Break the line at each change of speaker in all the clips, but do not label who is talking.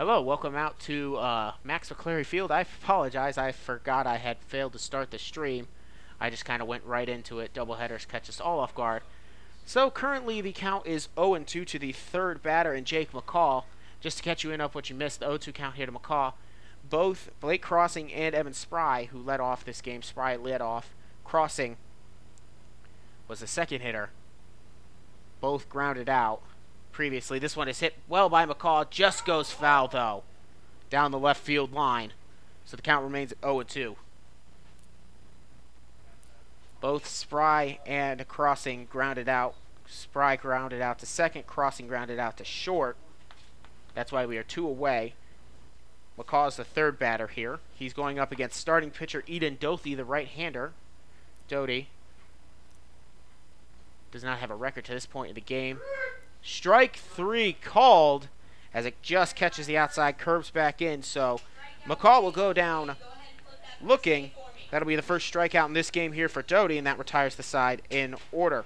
Hello, welcome out to Max McCleary Field. I apologize, I forgot I had failed to start the stream. I just kind of went right into it. Doubleheaders catch us all off guard. So currently the count is 0-2 to the third batter in Jake McCall. Just to catch you in up what you missed, the 0-2 count here to McCall. Both Blake Crossing and Evan Spry, who led off this game. Spry led off. Crossing was the second hitter. Both grounded out previously. This one is hit well by McCall. Just goes foul, though, down the left field line. So the count remains at 0-2. Both Spry and Crossing grounded out. Spry grounded out to second. Crossing grounded out to short. That's why we are 2 away. McCall is the third batter here. He's going up against starting pitcher Eden Doty, the right-hander. Doty does not have a record to this point in the game. Strike 3 called as it just catches the outside, curves back in. So McCall will go down looking. That'll be the first strikeout in this game here for Doty, and that retires the side in order.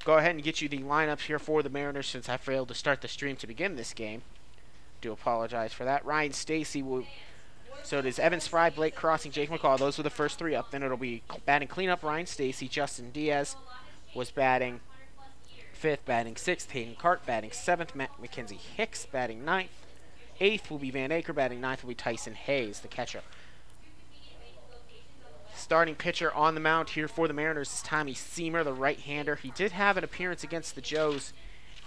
Go ahead and get you the lineups here for the Mariners since I failed to start the stream to begin this game. Do apologize for that. Ryan Stacy will. So it is Evan Spry, Blake Crossing, Jake McCall. Those were the first 3 up. Then it'll be batting cleanup Ryan Stacy. Justin Diaz was batting 5th, batting 6th. Hayden Cart batting 7th. Matt McKenzie Hicks batting 9th. 8th will be Van Aker. Batting 9th will be Tyson Hayes, the catcher. Starting pitcher on the mound here for the Mariners is Tommy Seamer, the right-hander. He did have an appearance against the Joes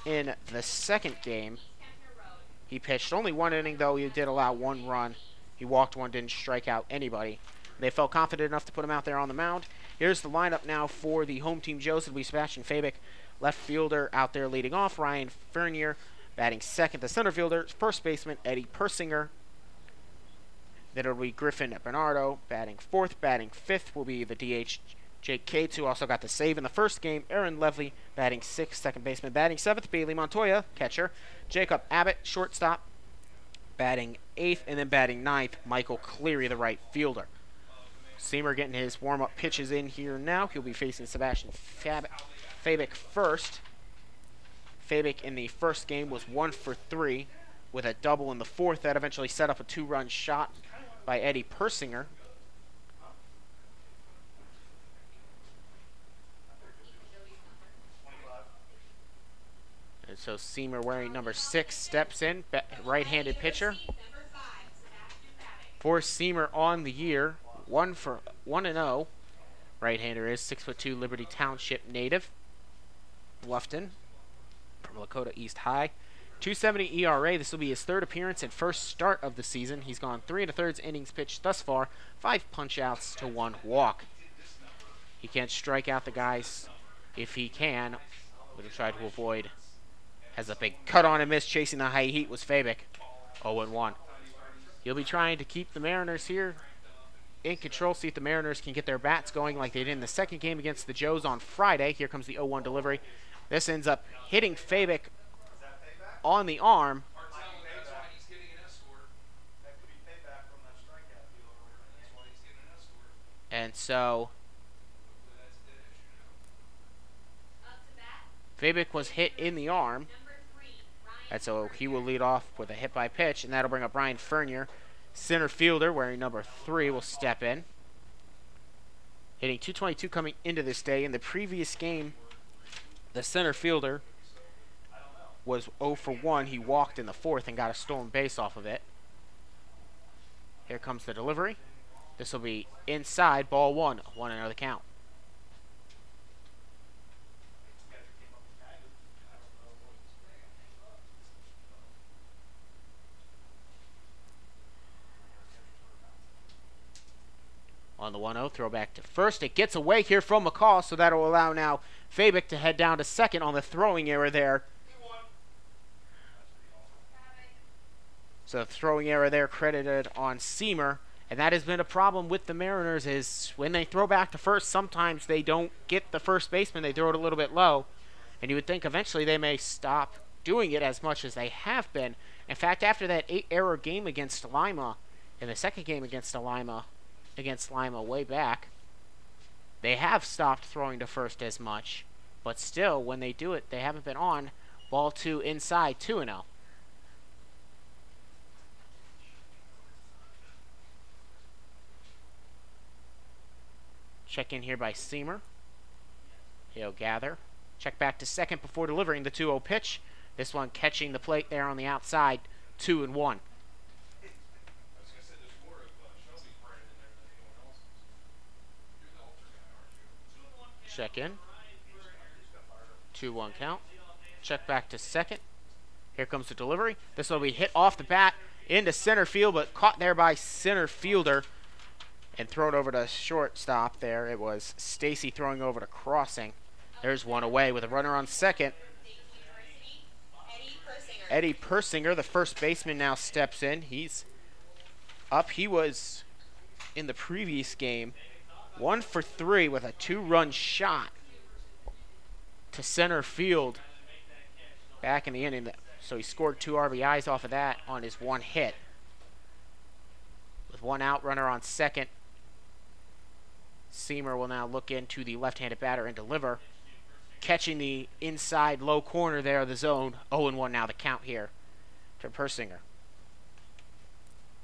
in the second game. He pitched only 1 inning, though. He did allow 1 run. He walked 1, didn't strike out anybody. They felt confident enough to put him out there on the mound. Here's the lineup now for the home team Joes. It'll be Sebastian Fabic, left fielder, out there leading off. Ryan Fernier batting 2nd. The center fielder, first baseman Eddie Persinger. Then it'll be Griffin Bernardo batting 4th. Batting 5th will be the DH Jake Cates, who also got the save in the first game. Aaron Levely batting 6th, second baseman. Batting 7th, Bailey Montoya, catcher. Jacob Abbott, shortstop, batting 8th. And then batting 9th, Michael Cleary, the right fielder. Seamer getting his warm-up pitches in here now. He'll be facing Sebastian Fabic first. Fabic in the first game was 1 for 3 with a double in the 4th. That eventually set up a 2-run shot by Eddie Persinger. And so Seamer, wearing number 6, steps in, right-handed pitcher. For Seamer on the year, 1-0. Right-hander is 6'2", Liberty Township native. Bluffton from Lakota East High. 2.70 ERA. This will be his 3rd appearance and first start of the season. He's gone 3 1/3 innings pitched thus far, 5 punch-outs to 1 walk. He can't strike out the guys if he can. Would have tried to avoid. Has a big cut on and miss. Chasing the high heat was Fabic. 0-1. He'll be trying to keep the Mariners here in control. See if the Mariners can get their bats going like they did in the second game against the Joes on Friday. Here comes the 0-1 delivery. This ends up hitting Fabic on the arm. And so Fabic was hit in the arm. And so he will lead off with a hit by pitch, and that'll bring up Ryan Fernier. Center fielder, wearing number 3, will step in. Hitting .222 coming into this day. In the previous game, the center fielder was 0 for 1. He walked in the 4th and got a stolen base off of it. Here comes the delivery. This will be inside, ball 1. 1-0 the count. On the 1-0, throw back to first. It gets away here from McCall, so that'll allow now Fabic to head down to second on the throwing error there. So throwing error there credited on Seamer. And that has been a problem with the Mariners, is when they throw back to first, sometimes they don't get the first baseman. They throw it a little bit low. And you would think eventually they may stop doing it as much as they have been. In fact, after that 8-error game against Lima, in the second game against Lima way back, they have stopped throwing to first as much, but still, when they do it, they haven't been on. Ball 2 inside, 2-0. Check in here by Seamer. He'll gather. Check back to second before delivering the 2-0 pitch. This one catching the plate there on the outside. 2-1. Check in. 2-1 count. Check back to second. Here comes the delivery. This will be hit off the bat into center field, but caught there by center fielder and thrown over to shortstop there. It was Stacy throwing over to Crossing. There's one away with a runner on second. Eddie Persinger, the first baseman, now steps in. He's up. He was, in the previous game, 1 for 3 with a 2-run shot to center field back in the inning. So he scored 2 RBIs off of that on his 1 hit. With 1 out, runner on second. Seamer will now look into the left-handed batter and deliver. Catching the inside low corner there of the zone. 0-1 now the count here to Persinger.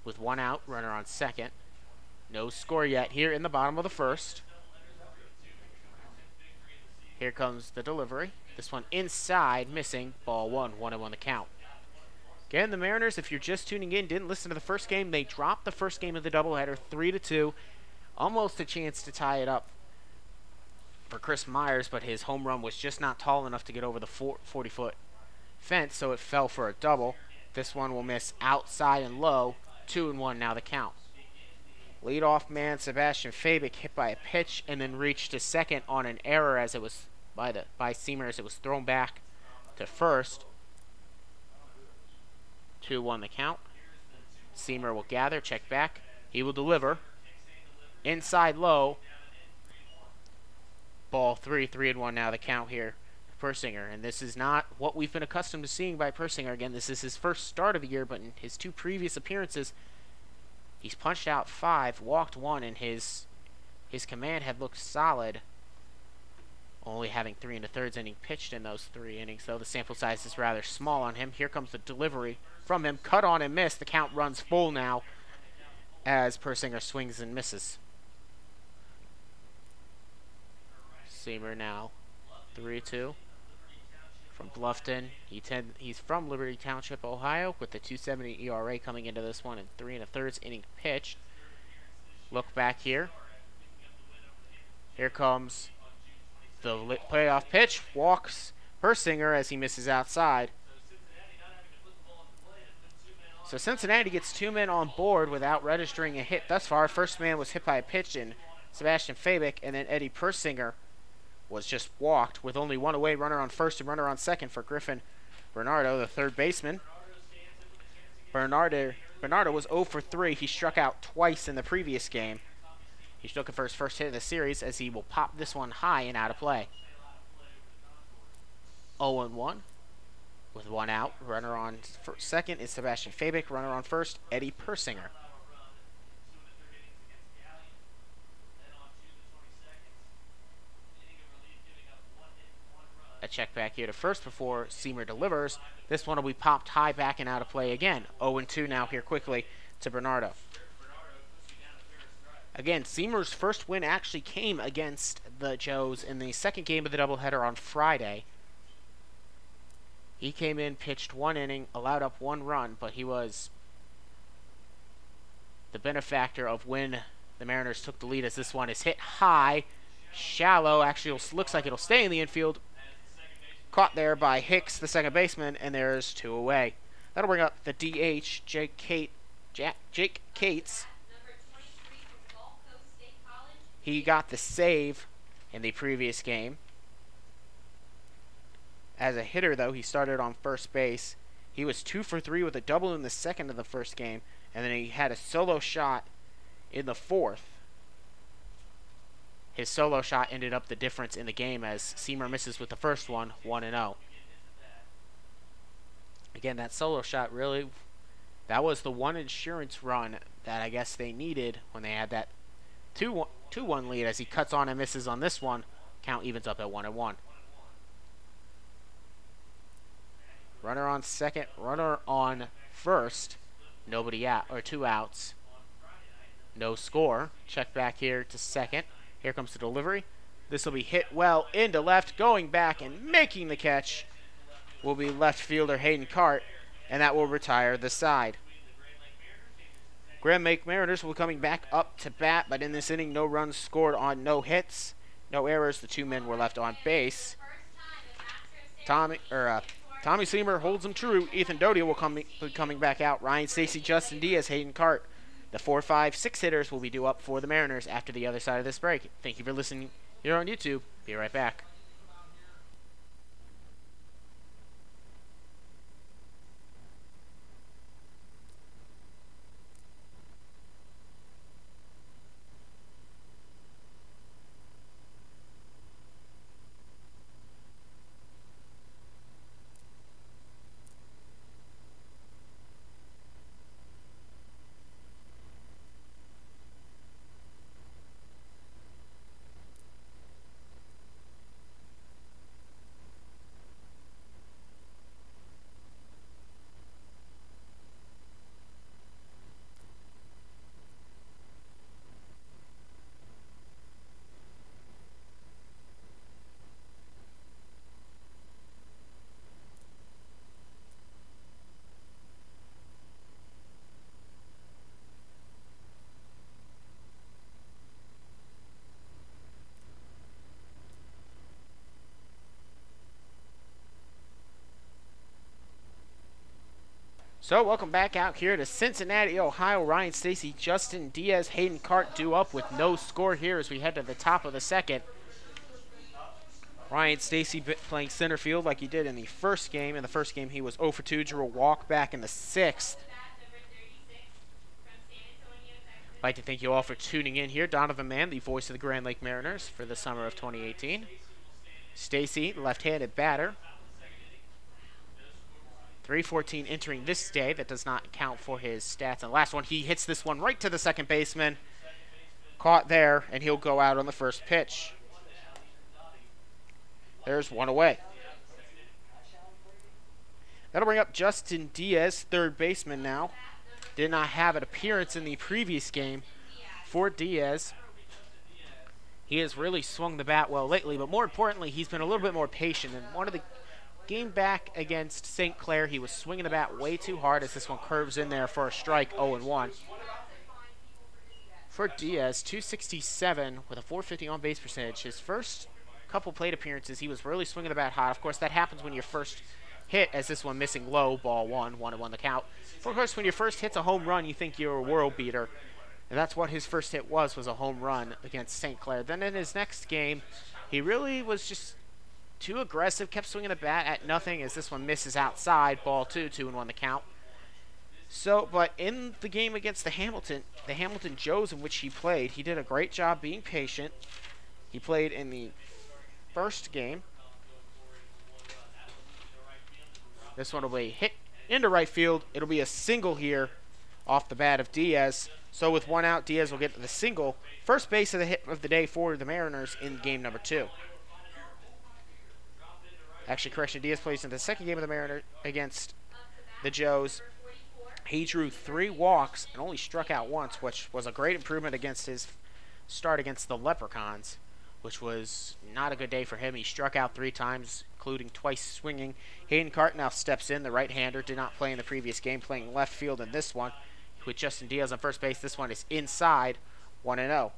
With 1 out, runner on second. No score yet here in the bottom of the first. Here comes the delivery. This one inside, missing. Ball 1, 1-1 the count. Again, the Mariners, if you're just tuning in, didn't listen to the first game. They dropped the first game of the doubleheader 3-2. Almost a chance to tie it up for Chris Myers, but his home run was just not tall enough to get over the 40-foot fence, so it fell for a double. This one will miss outside and low. 2-1 now the count. Leadoff man Sebastian Fabic hit by a pitch and then reached to second on an error as it was by Seamer as it was thrown back to first. 2-1 the count. Seamer will gather, check back. He will deliver. Inside low. Ball 3, 3-1 now the count here. Persinger, and this is not what we've been accustomed to seeing by Persinger. Again, this is his first start of the year, but in his 2 previous appearances, he's punched out 5, walked 1, and his command had looked solid. Only having 3 1/3 inning pitched in those 3 innings, though the sample size is rather small on him. Here comes the delivery from him. Cut on and missed. The count runs full now as Persinger swings and misses. Seamer now 3-2 from Bluffton. He's from Liberty Township, Ohio, with the 2.70 ERA coming into this one and 3 1/3 inning pitched. Look back here. Here comes the playoff pitch. Walks Persinger as he misses outside. So Cincinnati gets 2 men on board without registering a hit thus far. First man was hit by a pitch in Sebastian Fabic, and then Eddie Persinger was just walked with only 1 away, runner on first and runner on second for Griffin Bernardo, the third baseman. Bernardo was 0 for 3. He struck out twice in the previous game. He's looking for his first hit of the series as he will pop this one high and out of play. 0-1 with 1 out. Runner on second is Sebastian Fabic. Runner on first, Eddie Persinger. A check back here to first before Seamer delivers. This one will be popped high back and out of play again. 0-2 now here quickly to Bernardo. Again, Seamer's first win actually came against the Joes in the second game of the doubleheader on Friday. He came in, pitched 1 inning, allowed up 1 run, but he was the benefactor of when the Mariners took the lead as this one is hit high, shallow. Actually, looks like it'll stay in the infield. Caught there by Hicks, the second baseman, and there's 2 away. That'll bring up the DH, Jake Cates. He got the save in the previous game. As a hitter, though, he started on first base. He was 2 for 3 with a double in the second of the first game, and then he had a solo shot in the fourth. His solo shot ended up the difference in the game as Seamer misses with the first one, 1-0. Again, that solo shot really, that was the one insurance run that I guess they needed when they had that 2-1 lead. As he cuts on and misses on this one, count evens up at 1-1. Runner on second, runner on first, nobody out, or 2 outs. No score. Check back here to second. Here comes the delivery. This will be hit well into left, going back and making the catch will be left fielder Hayden Cart, and that will retire the side. Grand Lake Mariners will be coming back up to bat, but in this inning, no runs scored on no hits, no errors. The 2 men were left on base. Tommy Seamer holds him true. Ethan Doty will be coming back out. Ryan Stacy, Justin Diaz, Hayden Cart. The 4, 5, 6 hitters will be due up for the Mariners after the other side of this break. Thank you for listening here on YouTube. Be right back. So, welcome back out here to Cincinnati, Ohio. Ryan Stacy, Justin Diaz, Hayden Cart due up with no score here as we head to the top of the second. Ryan Stacy playing center field like he did in the first game. In the first game, he was 0 for 2, drew a walk back in the 6th. I'd like to thank you all for tuning in here. Donovan Mann, the voice of the Grand Lake Mariners for the summer of 2018. Stacy, left-handed batter. 314 entering this day. That does not count for his stats. And the last one, he hits this one right to the second baseman. Caught there, and he'll go out on the first pitch. There's one away. That'll bring up Justin Diaz, third baseman now. Did not have an appearance in the previous game for Diaz. He has really swung the bat well lately, but more importantly, he's been a little bit more patient. And one of the game back against St. Clair, he was swinging the bat way too hard as this one curves in there for a strike, 0-1. For Diaz, 267 with a 450 on base percentage. His first couple plate appearances, he was really swinging the bat hot. Of course, that happens when your first hit, as this one missing low, ball 1-1 the count. Of course, when your first hit's a home run, you think you're a world beater. And that's what his first hit was a home run against St. Clair. Then in his next game, he really was just too aggressive, kept swinging the bat at nothing as this one misses outside, ball 2, 2-1 the count. So, but in the game against the Hamilton Joes in which he played, he did a great job being patient. He played in the first game. This one will be hit into right field. It'll be a single here off the bat of Diaz. So with one out, Diaz will get the single. First base of the hit of the day for the Mariners in game number 2. Actually, correction, Diaz plays in the second game of the Mariners against the Joes. He drew 3 walks and only struck out once, which was a great improvement against his start against the Leprechauns, which was not a good day for him. He struck out 3 times, including twice swinging. Hayden Cart now steps in. The right-hander did not play in the previous game, playing left field in this one. With Justin Diaz on first base, this one is inside, 1-0.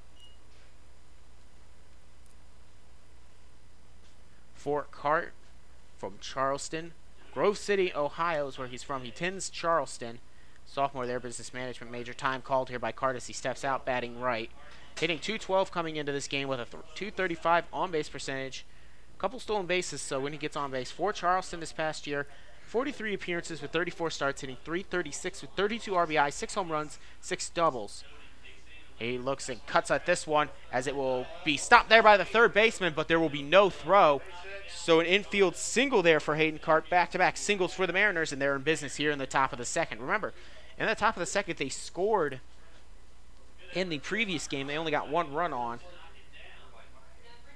For Cart from Charleston. Grove City, Ohio is where he's from. He attends Charleston. Sophomore there, business management major. Time called here by Cart as he steps out, batting right. Hitting .212 coming into this game with a .235 on-base percentage. A couple stolen bases, so when he gets on base. For Charleston this past year, 43 appearances with 34 starts, hitting .336 with 32 RBIs, 6 home runs, 6 doubles. He looks and cuts at this one as it will be stopped there by the third baseman, but there will be no throw. So an infield single there for Hayden Cart. Back-to-back singles for the Mariners, and they're in business here in the top of the second. Remember, in the top of the second, they scored in the previous game. They only got 1 run on.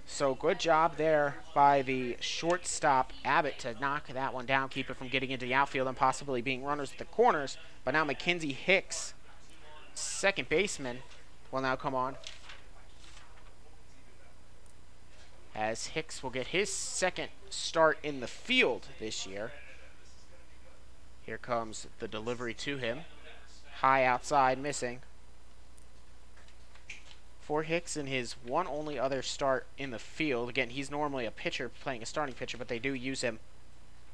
So good job there by the shortstop, Abbott, to knock that one down, keep it from getting into the outfield and possibly being runners at the corners. But now Mackenzie Hicks, second baseman, will now come on. as Hicks will get his second start in the field this year. Here comes the delivery to him. High outside, missing. For Hicks in his one only other start in the field. Again, he's normally a pitcher playing a starting pitcher, but they do use him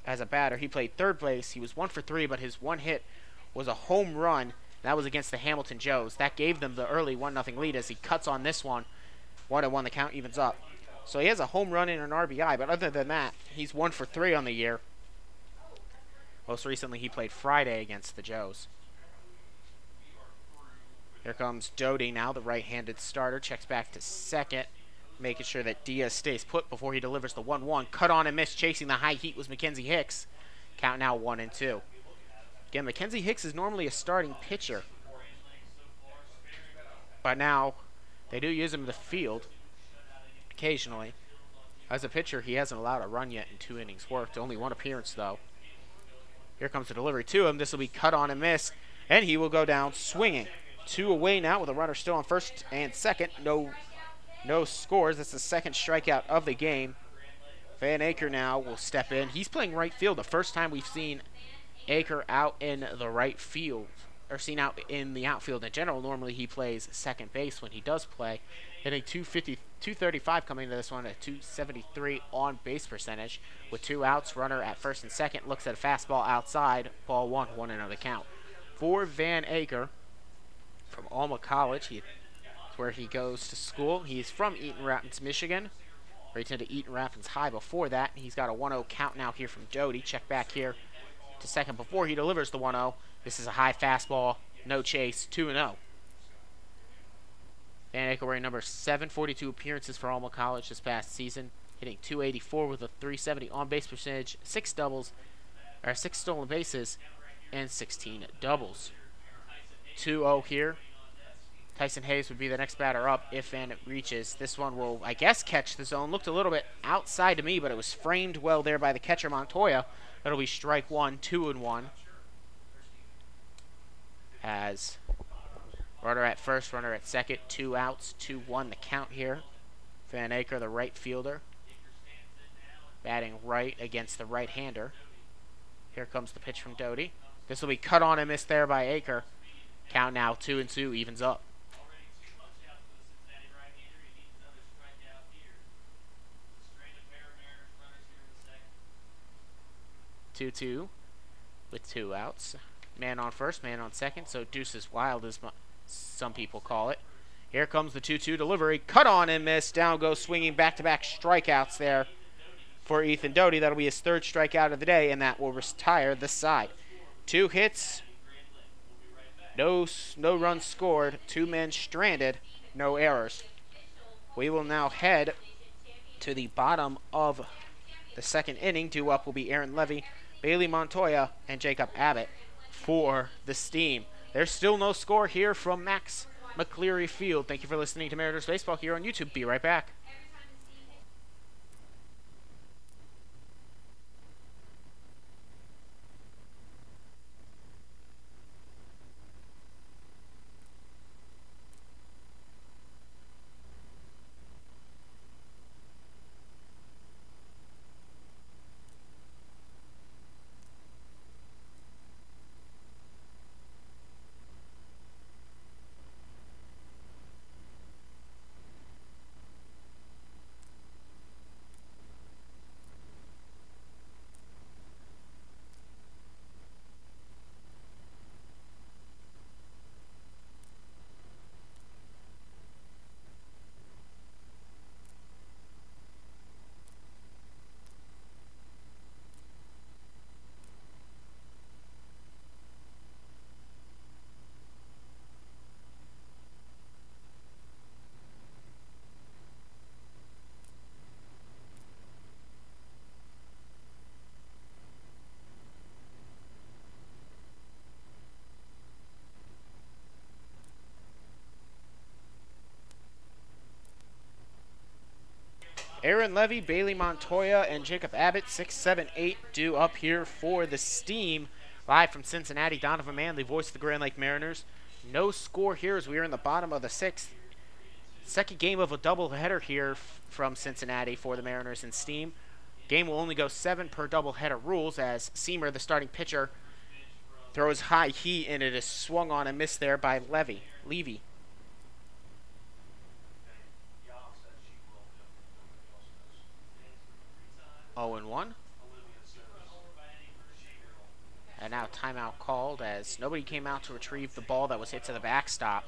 as a batter. He played third base. He was 1 for 3, but his one hit was a home run. That was against the Hamilton Joes. That gave them the early 1-0 lead as he cuts on this one. 1-1, the count evens up. So he has a home run and an RBI, but other than that, he's 1 for 3 on the year. Most recently, he played Friday against the Joes. Here comes Doty now, the right-handed starter. Checks back to second, making sure that Diaz stays put before he delivers the 1-1. Cut on and miss, chasing the high heat was Mackenzie Hicks. Count now 1-2. Again, Mackenzie Hicks is normally a starting pitcher, but now they do use him in the field occasionally. As a pitcher, he hasn't allowed a run yet in 2 innings worked. Only 1 appearance, though. Here comes the delivery to him. This will be cut on and miss, and he will go down swinging. 2 away now with a runner still on first and second. No scores. That's the second strikeout of the game. Van Aker now will step in. He's playing right field. The first time we've seen Aker out in the right field, or seen out in the outfield in general. Normally he plays second base when he does play. Hitting 235 coming into this one, at 273 on base percentage. With 2 outs, runner at first and second. Looks at a fastball outside. Ball 1, 1-0 count. For Van Aker from Alma College, that's where he goes to school. He's from Eaton Rapids, Michigan. Or he attended Eaton Rapids High before that. He's got a 1-0 count now here from Doty. Check back here to second before he delivers the 1-0. This is a high fastball, no chase, 2-0. Van Aker wearing number 742 appearances for Alma College this past season, hitting 284 with a 370 on base percentage, 6 stolen bases, and 16 doubles. 2-0 here. Tyson Hayes would be the next batter up if Van reaches. This one will, I guess, catch the zone. Looked a little bit outside to me, but it was framed well there by the catcher, Montoya. That'll be strike 1, 2-1. As runner at first, runner at second, 2 outs, 2-1 the count here. Van Aker, the right fielder, batting right against the right-hander. Here comes the pitch from Doty. This will be cut on and missed there by Aker. Count now 2-2, evens up. 2-2 with 2 outs. Man on first, man on second, so deuces wild as some people call it. Here comes the 2-2 delivery. Cut on and miss. Down goes swinging, back-to-back strikeouts there for Ethan Doty. That'll be his 3rd strikeout of the day, and that will retire the side. 2 hits, no runs scored, 2 men stranded, no errors. We will now head to the bottom of the 2nd inning. Due up will be Aaron Levy, Bailey Montoya, and Jacob Abbott for the Steam. There's still no score here from Max McCleary Field. Thank you for listening to Mariners Baseball here on YouTube. Be right back. Aaron Levy, Bailey Montoya, and Jacob Abbott, 6, 7, 8, due up here for the Steam. Live from Cincinnati, Donovan Manley, voice of the Grand Lake Mariners. No score here as we are in the bottom of the 6th. Second game of a doubleheader here from Cincinnati for the Mariners and Steam. Game will only go 7 per doubleheader rules as Seamer, the starting pitcher, throws high heat and it is swung on and missed there by Levy. 0-1. And now timeout called as nobody came out to retrieve the ball that was hit to the backstop.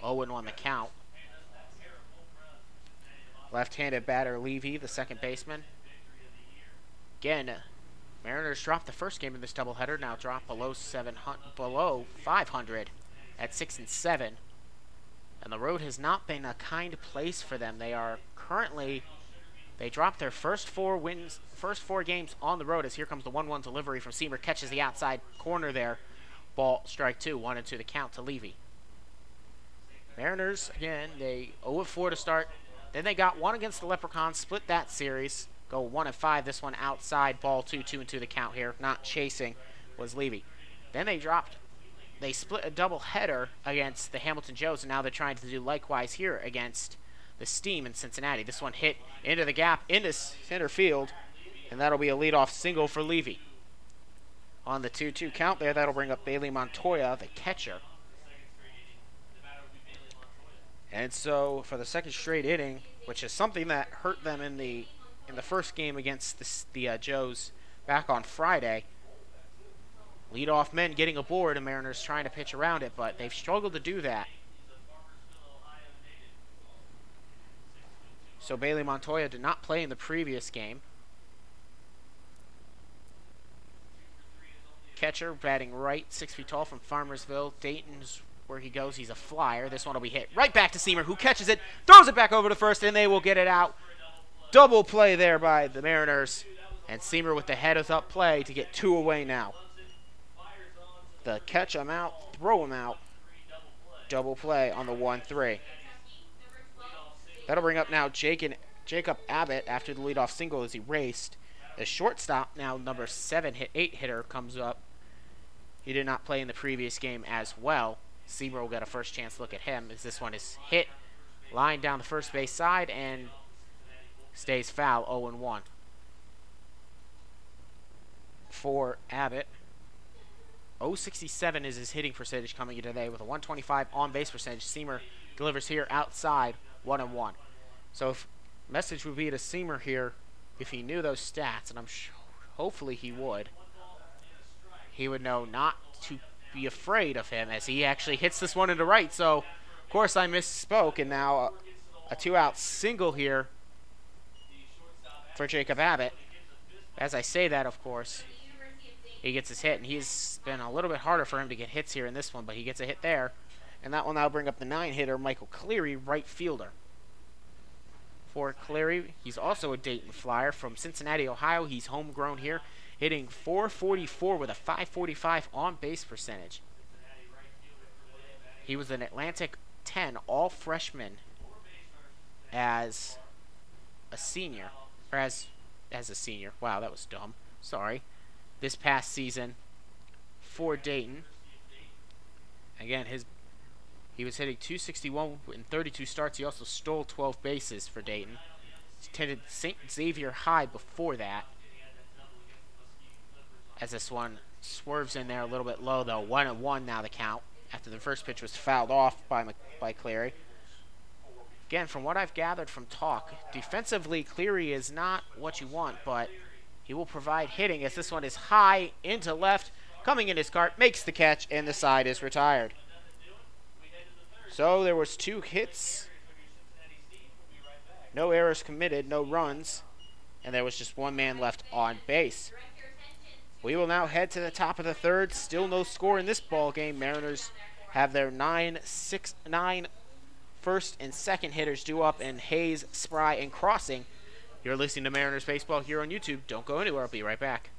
0-1 the count. Left-handed batter Levy, the second baseman. Again, Mariners dropped the first game in this doubleheader, now drop below 500 at 6-7. And the road has not been a kind place for them. They are currently, they dropped their first four games on the road as here comes the 1-1 delivery from Seamer, catches the outside corner there. Ball, strike 2, 1-2 the count to Levy. Mariners, again, they 0-4 to start. Then they got one against the Leprechauns, split that series. Go 1-5, this one outside, ball 2, 2-2 the count here. Not chasing was Levy. Then they split a doubleheader against the Hamilton Joes, and now they're trying to do likewise here against the Steam in Cincinnati. This one hit into the gap, into center field, and that'll be a leadoff single for Levy. On the 2-2 count there, that'll bring up Bailey Montoya, the catcher. And so for the second straight inning, which is something that hurt them in the first game against the Joes back on Friday, leadoff men getting aboard, and Mariners trying to pitch around it, but they've struggled to do that. So Bailey Montoya did not play in the previous game. Catcher batting right, 6 feet tall from Farmersville. Dayton's where he goes, he's a flyer. This one will be hit right back to Seamer, who catches it, throws it back over to first, and they will get it out. Double play there by the Mariners, and Seamer with the heads-up play to get 2 away now. The catch him out, throw him out, double play on the 1-3. That'll bring up now Jacob Abbott after the leadoff single is erased. The shortstop, now number 8 hitter, comes up. He did not play in the previous game as well. Seamer will get a first chance look at him as this one is hit, line down the first base side, and stays foul, 0-1. For Abbott, 0.67 is his hitting percentage coming in today with a 125 on-base percentage. Seamer delivers here outside, 1-1. So message would be to Seamer here, if he knew those stats, and I'm sure, hopefully he would know not to be afraid of him as he actually hits this one into right. So, of course, I misspoke, and now a 2-out single here for Jacob Abbott. As I say that, of course, he gets his hit, and he's been a little bit harder for him to get hits here in this one, but he gets a hit there. And that will now bring up the 9-hitter, Michael Cleary, right fielder. For Cleary, he's also a Dayton Flyer from Cincinnati, Ohio. He's homegrown here, hitting .444 with a .545 on-base percentage. He was an Atlantic 10 all-freshman as a senior. Or as a senior. Wow, that was dumb. Sorry. This past season for Dayton. Again, he was hitting .261 in 32 starts. He also stole 12 bases for Dayton. He attended St. Xavier High before that. As this one swerves in there a little bit low, though. 1-1 now the count after the first pitch was fouled off by Cleary. Again, from what I've gathered from talk, defensively Cleary is not what you want, but he will provide hitting as this one is high into left, coming in his cart, makes the catch, and the side is retired. So there was 2 hits, no errors committed, no runs, and there was just 1 man left on base. We will now head to the top of the third. Still no score in this ball game. Mariners have their 9 first and second hitters due up in Hayes, Spry, and Crossing. You're listening to Mariners Baseball here on YouTube. Don't go anywhere. I'll be right back.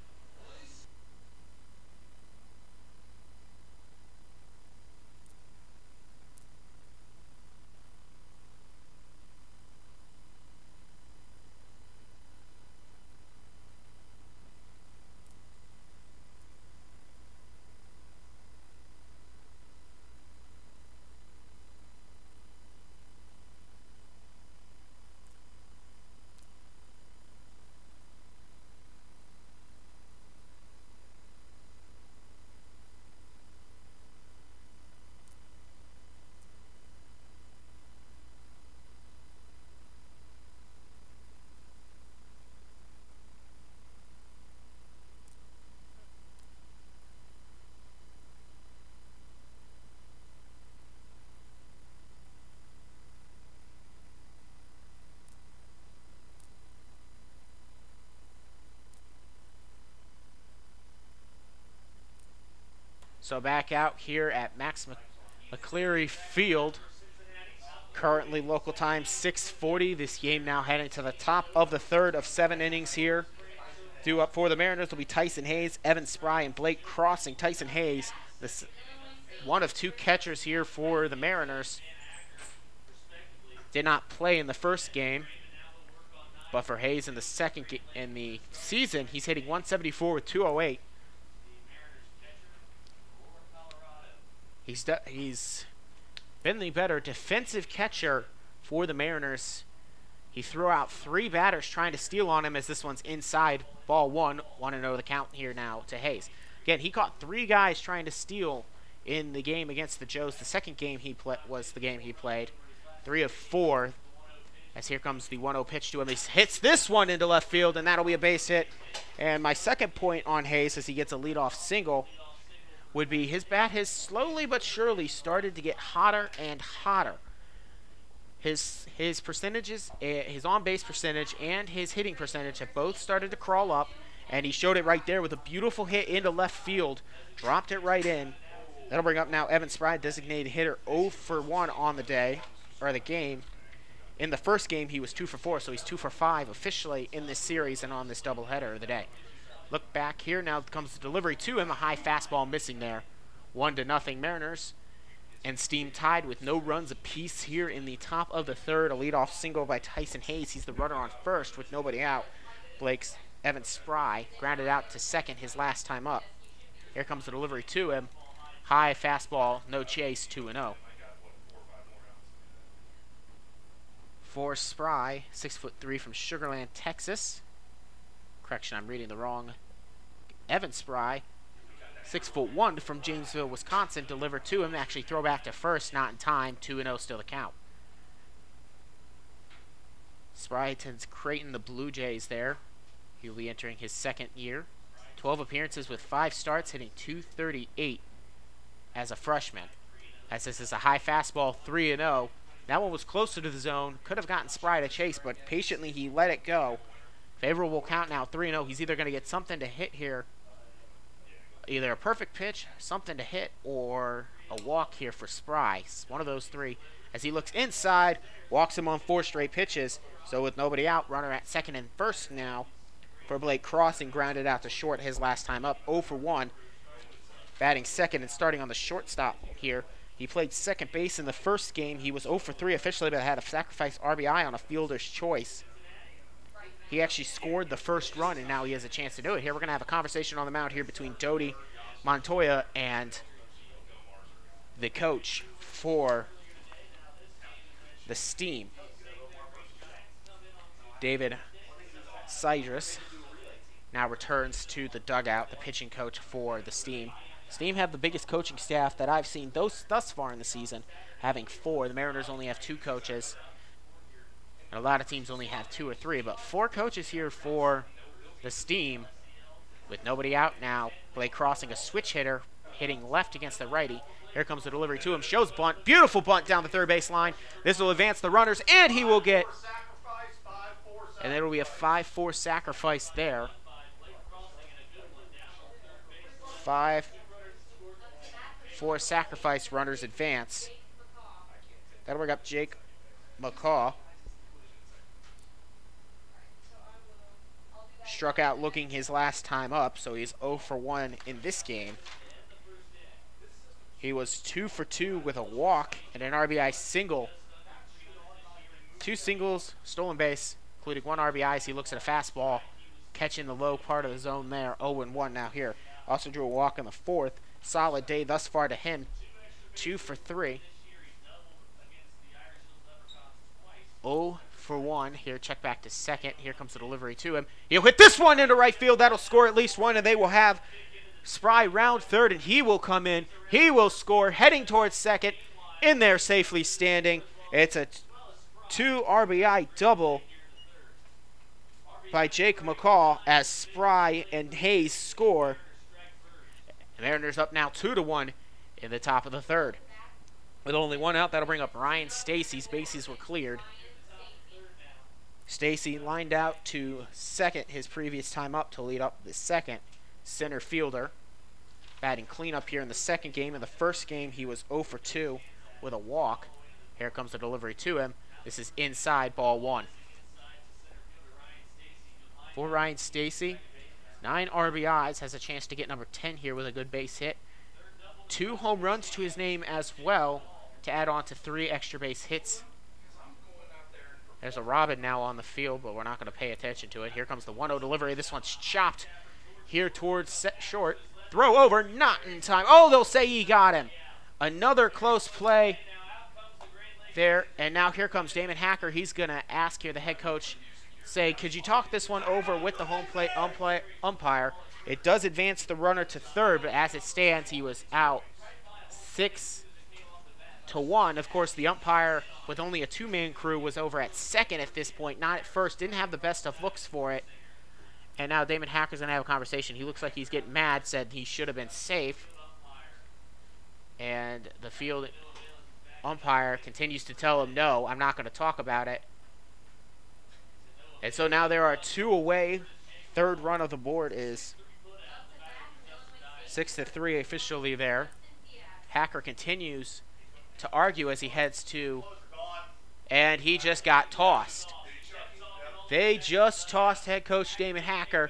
So back out here at Max McCleary Field. Currently local time 6:40. This game now heading to the top of the third of 7 innings here. Due up for the Mariners will be Tyson Hayes, Evan Spry, and Blake Crossing. Tyson Hayes, this one of 2 catchers here for the Mariners. Did not play in the first game, but for Hayes in the season, he's hitting 174 with 208. He's been the better defensive catcher for the Mariners. He threw out 3 batters trying to steal on him as this one's inside. Ball 1. 1-0 the count here now to Hayes. Again, he caught 3 guys trying to steal in the game against the Joes. The second game he was the game he played. 3 of 4. As here comes the 1-0 pitch to him. He hits this one into left field, and that'll be a base hit. And my second point on Hayes as he gets a leadoff single would be his bat has slowly but surely started to get hotter and hotter. His percentages, his on-base percentage and his hitting percentage have both started to crawl up, and he showed it right there with a beautiful hit into left field. Dropped it right in. That'll bring up now Evan Spry, designated hitter, 0 for 1 on the day, or the game. In the first game, he was 2 for 4, so he's 2 for 5 officially in this series and on this doubleheader of the day. Look back here, now comes the delivery to him, a high fastball missing there. 1-0 Mariners. And Steam tied with no runs apiece here in the top of the third. A leadoff single by Tyson Hayes. He's the runner on first with nobody out. Evan Spry grounded out to second his last time up. Here comes the delivery to him. High fastball, no chase, 2-0. For Spry, 6'3" from Sugar Land, Texas. Correction, I'm reading the wrong. Evan Spry, 6'1" from Janesville, Wisconsin, delivered to him. Actually, throw back to first, not in time. 2-0 still the count. Spry attends Creighton, the Blue Jays there. He'll be entering his second year. 12 appearances with 5 starts, hitting .238 as a freshman. As this is a high fastball, 3-0. That one was closer to the zone. Could have gotten Spry to chase, but patiently he let it go. Favorable count now, 3-0. He's either going to get something to hit here, either a perfect pitch, something to hit, or a walk here for Spry. It's one of those 3. As he looks inside, walks him on 4 straight pitches. So with nobody out, runner at second and first now for Blake Crossing, grounded out to short his last time up, 0 for 1. Batting second and starting on the shortstop here. He played second base in the first game. He was 0 for 3 officially, but had a sacrifice RBI on a fielder's choice. He actually scored the first run, and now he has a chance to do it. Here we're going to have a conversation on the mound here between Dodi Montoya and the coach for the Steam, David Cydrus. Now returns to the dugout, the pitching coach for the Steam. Steam have the biggest coaching staff that I've seen thus far in the season, having 4. The Mariners only have 2 coaches. And a lot of teams only have 2 or 3, but 4 coaches here for the Steam. With nobody out now, Blake Crossing, a switch hitter, hitting left against the righty. Here comes the delivery to him. Shows bunt. Beautiful bunt down the third base line. This will advance the runners, and he will get... And there will be a 5-4 sacrifice there. 5-4 sacrifice, runners advance. That'll bring up Jake McCaw. Struck out looking his last time up, so he's 0 for 1 in this game. He was 2 for 2 with a walk and an RBI single. 2 singles, stolen base, including 1 RBI as he looks at a fastball, catching the low part of the zone there. 0-1 now here. Also drew a walk in the 4th. Solid day thus far to him. 2 for 3. 0 for 1. Here, check back to second. Here comes the delivery to him. He'll hit this one into right field. That'll score at least 1, and they will have Spry round third, and he will come in. He will score, heading towards second. In there, safely standing. It's a 2 RBI double by Jake McCaw as Spry and Hayes score. The Mariners up now 2-1 in the top of the third. With only 1 out, that'll bring up Ryan Stacy's bases were cleared. Stacy lined out to second his previous time up to lead up the second center fielder. batting cleanup here in the second game. In the first game, he was 0 for 2 with a walk. Here comes the delivery to him. This is inside, ball 1. For Ryan Stacy, 9 RBIs, has a chance to get number 10 here with a good base hit. 2 home runs to his name as well to add on to 3 extra base hits. There's a Robin now on the field, but we're not going to pay attention to it. Here comes the 1-0 delivery. This one's chopped here towards set short. Throw over, not in time. Oh, they'll say he got him. Another close play there. And now here comes Damon Hacker. He's going to ask here the head coach, say, could you talk this one over with the home plate umpire? It does advance the runner to third, but as it stands, he was out 6-1. Of course, the umpire, with only a 2-man crew, was over at second at this point, not at first. Didn't have the best of looks for it. And now Damon Hacker's going to have a conversation. He looks like he's getting mad, said he should have been safe. And the field umpire continues to tell him, no, I'm not going to talk about it. And so now there are 2 away. Third run of the board is 6-3 officially there. Hacker continues to argue as he heads to, and he just got tossed. They just tossed head coach Damon Hacker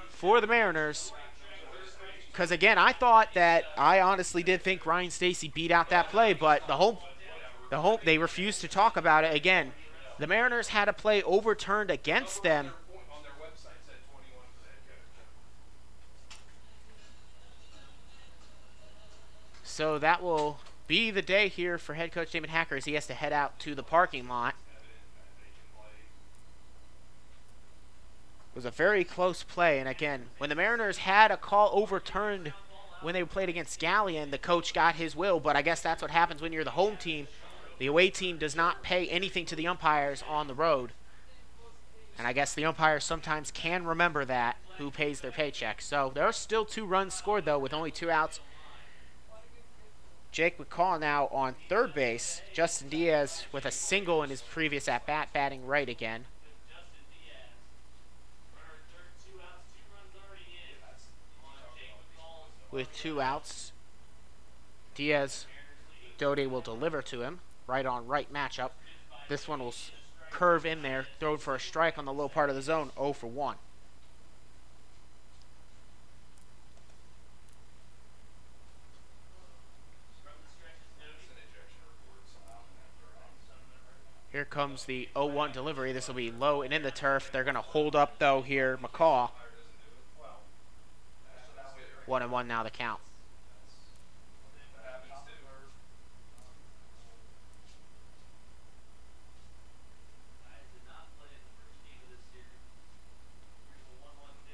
for the Mariners. Because again, I honestly did think Ryan Stacy beat out that play, but they refused to talk about it again. The Mariners had a play overturned against them. So that will be the day here for head coach Damon Hacker as he has to head out to the parking lot. It was a very close play, and again, when the Mariners had a call overturned when they played against Galleon, the coach got his will, but I guess that's what happens when you're the home team. The away team does not pay anything to the umpires on the road. And I guess the umpires sometimes can remember that, who pays their paycheck. So there are still 2 runs scored, though, with only 2 outs. Jake McCall now on third base. Justin Diaz with a single in his previous at-bat, batting right again. With 2 outs, Diaz, Doty will deliver to him. Right on right matchup. This one will curve in there, throw for a strike on the low part of the zone, 0 for 1. Here comes the 0-1 delivery. This will be low and in the turf. They're going to hold up, though, here, McCaw. 1-1 now the count.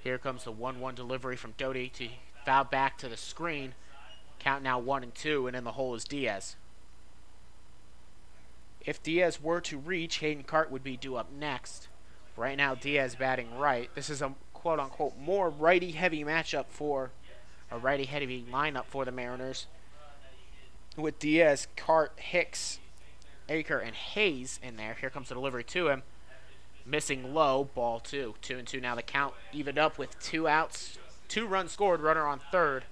Here comes the 1-1 delivery from Doty to foul back to the screen. Count now 1-2, and in the hole is Diaz. If Diaz were to reach, Hayden Cart would be due up next. Right now, Diaz batting right. This is a quote-unquote more righty-heavy matchup for a righty-heavy lineup for the Mariners. With Diaz, Cart, Hicks, Aker, and Hayes in there. Here comes the delivery to him. Missing low, ball 2. 2-2 now the count, evened up with 2 outs. 2 runs scored, runner on third.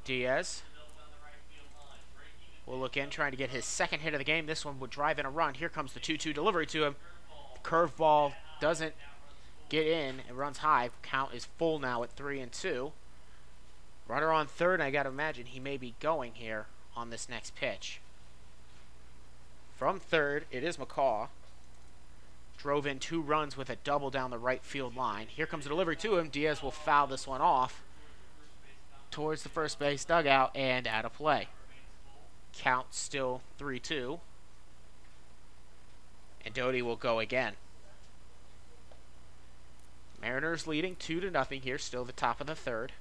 Diaz will look in, trying to get his second hit of the game. This one would drive in a run. Here comes the 2-2 delivery to him. Curveball doesn't get in. It runs high. Count is full now at 3-2. Runner on third, and I got to imagine he may be going here on this next pitch. From third, it is McCaw. Drove in 2 runs with a double down the right field line. Here comes the delivery to him. Diaz will foul this one off towards the first base dugout and out of play. Count still 3-2. And Doty will go again. Mariners leading 2-0 here, still the top of the third.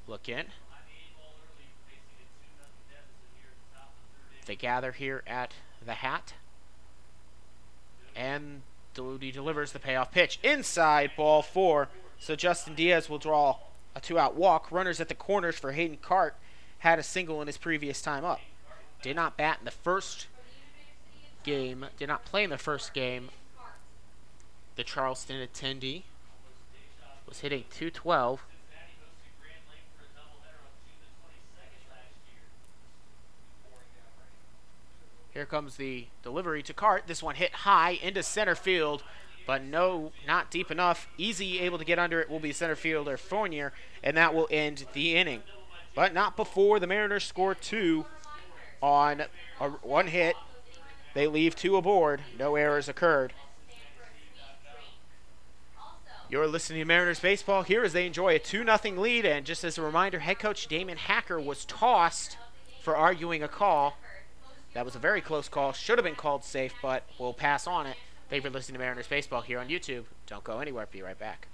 Look in. They gather here at the hat. And Doty delivers the payoff pitch. Inside, ball 4. So Justin Diaz will draw a 2-out walk. Runners at the corners for Hayden Cart. Had a single in his previous time up. did not bat in the first game, did not play in the first game. The Charleston attendee was hitting .212. Here comes the delivery to Cart. This one hit high into center field, but no, not deep enough. Easy able to get under it will be center fielder Fournier, and that will end the inning. But not before the Mariners score 2 on one hit. They leave 2 aboard. No errors occurred. You're listening to Mariners Baseball here as they enjoy a 2-0 lead. And just as a reminder, head coach Damon Hacker was tossed for arguing a call. That was a very close call. Should have been called safe, but we'll pass on it. Thank you for listening to Mariners Baseball here on YouTube. Don't go anywhere. Be right back.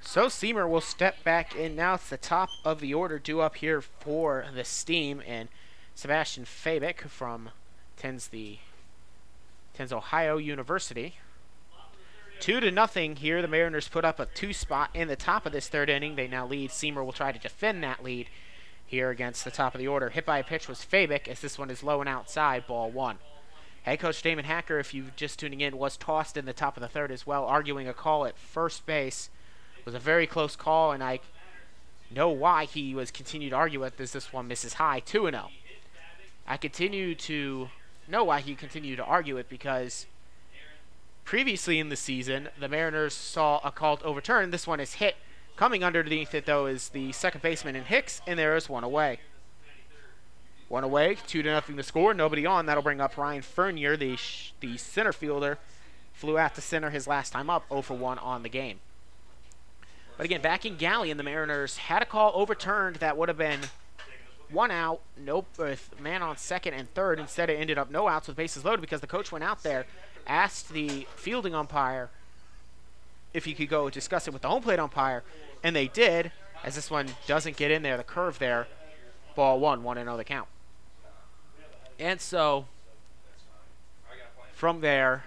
So Seamer will step back in. Now it's the top of the order due up here for the Steam, and Sebastian Fabic from attends Ohio University. 2-0 here. The Mariners put up a 2 spot in the top of this third inning. They now lead. Seamer will try to defend that lead here against the top of the order. Hit by a pitch was Fabic, as this one is low and outside, ball 1. Head coach Damon Hacker, if you're just tuning in, was tossed in the top of the third as well, arguing a call at first base. It was a very close call, and I know why he was continued to argue it as this one misses high, 2-0. I continue to know why he continued to argue it, because previously in the season, the Mariners saw a call overturned. This one is hit. Coming underneath it, though, is the second baseman in Hicks, and there is one away. One away, 2-0 the score, nobody on. That'll bring up Ryan Fournier, the center fielder. Flew out to center his last time up, 0 for 1 on the game. But again, back in Galleon, the Mariners had a call overturned that would have been 1 out, nope, with man on second and third. Instead, it ended up no outs with bases loaded because the coach went out there, asked the fielding umpire if he could go discuss it with the home plate umpire, and they did, as this one doesn't get in there, the curve there. Ball 1, 1-0 the count. And so, from there,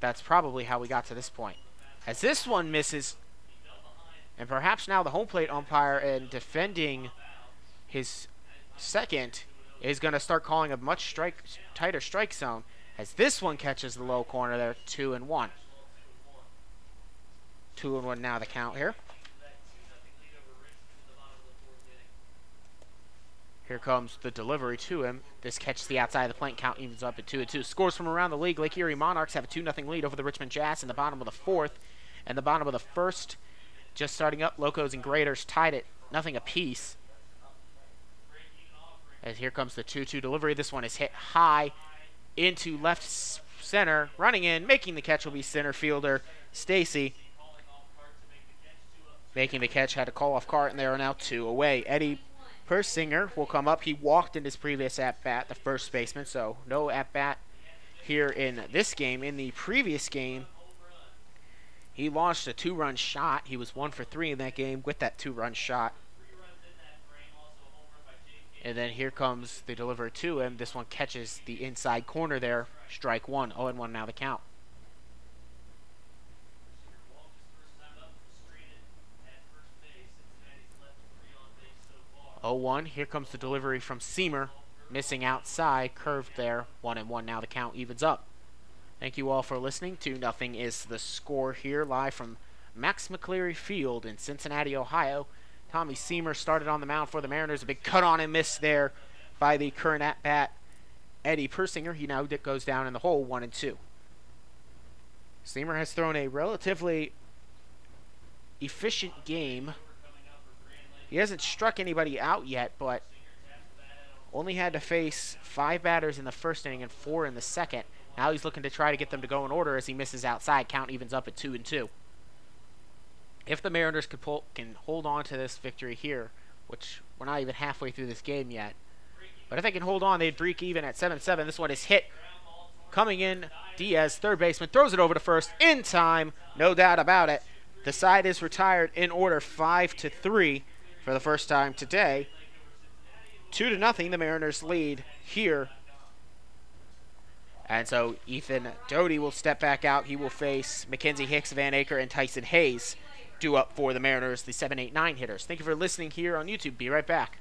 that's probably how we got to this point. As this one misses, and perhaps now the home plate umpire, in defending his second, is going to start calling a much tighter strike zone, as this one catches the low corner there, 2-1. 2-1 now the count here. Here comes the delivery to him. This catches the outside of the plate. Count evens up at 2-2. Scores from around the league. Lake Erie Monarchs have a 2-0 lead over the Richmond Jazz in the bottom of the 4th. And the bottom of the 1st, just starting up, Locos and Graders tied it 0 apiece. As here comes the 2-2 delivery. This one is hit high into left center. Running in, making the catch will be center fielder Stacy. Making the catch, had to call off Cart, and they are now 2 away. Eddie Persinger will come up. He walked in his previous at-bat, the first baseman, so no at-bat here in this game. In the previous game, he launched a 2-run shot. He was 1 for 3 in that game with that 2-run shot. And then here comes the delivery to him. This one catches the inside corner there. Strike 1. 0-1 now the count. 0-1. Here comes the delivery from Seamer. Missing outside. Curved there. 1-1 now the count evens up. Thank you all for listening. 2-0 is the score here, live from Max McCleary Field in Cincinnati, Ohio. Tommy Seamer started on the mound for the Mariners. A big cut on and miss there by the current at-bat, Eddie Persinger. He now goes down in the hole, 1-2. Seamer has thrown a relatively efficient game. He hasn't struck anybody out yet, but only had to face 5 batters in the first inning and 4 in the second. Now he's looking to try to get them to go in order as he misses outside. Count evens up at 2-2. If the Mariners can hold on to this victory here, which we're not even halfway through this game yet, but if they can hold on, they'd break even at 7-7. This one is hit. Coming in, Diaz, third baseman, throws it over to first in time. No doubt about it. The side is retired in order 5-3 for the first time today. 2-0, the Mariners lead here. And so Ethan Doty will step back out. He will face Mackenzie Hicks, Van Aker, and Tyson Hayes due up for the Mariners, the 7-8-9 hitters. Thank you for listening here on YouTube. Be right back.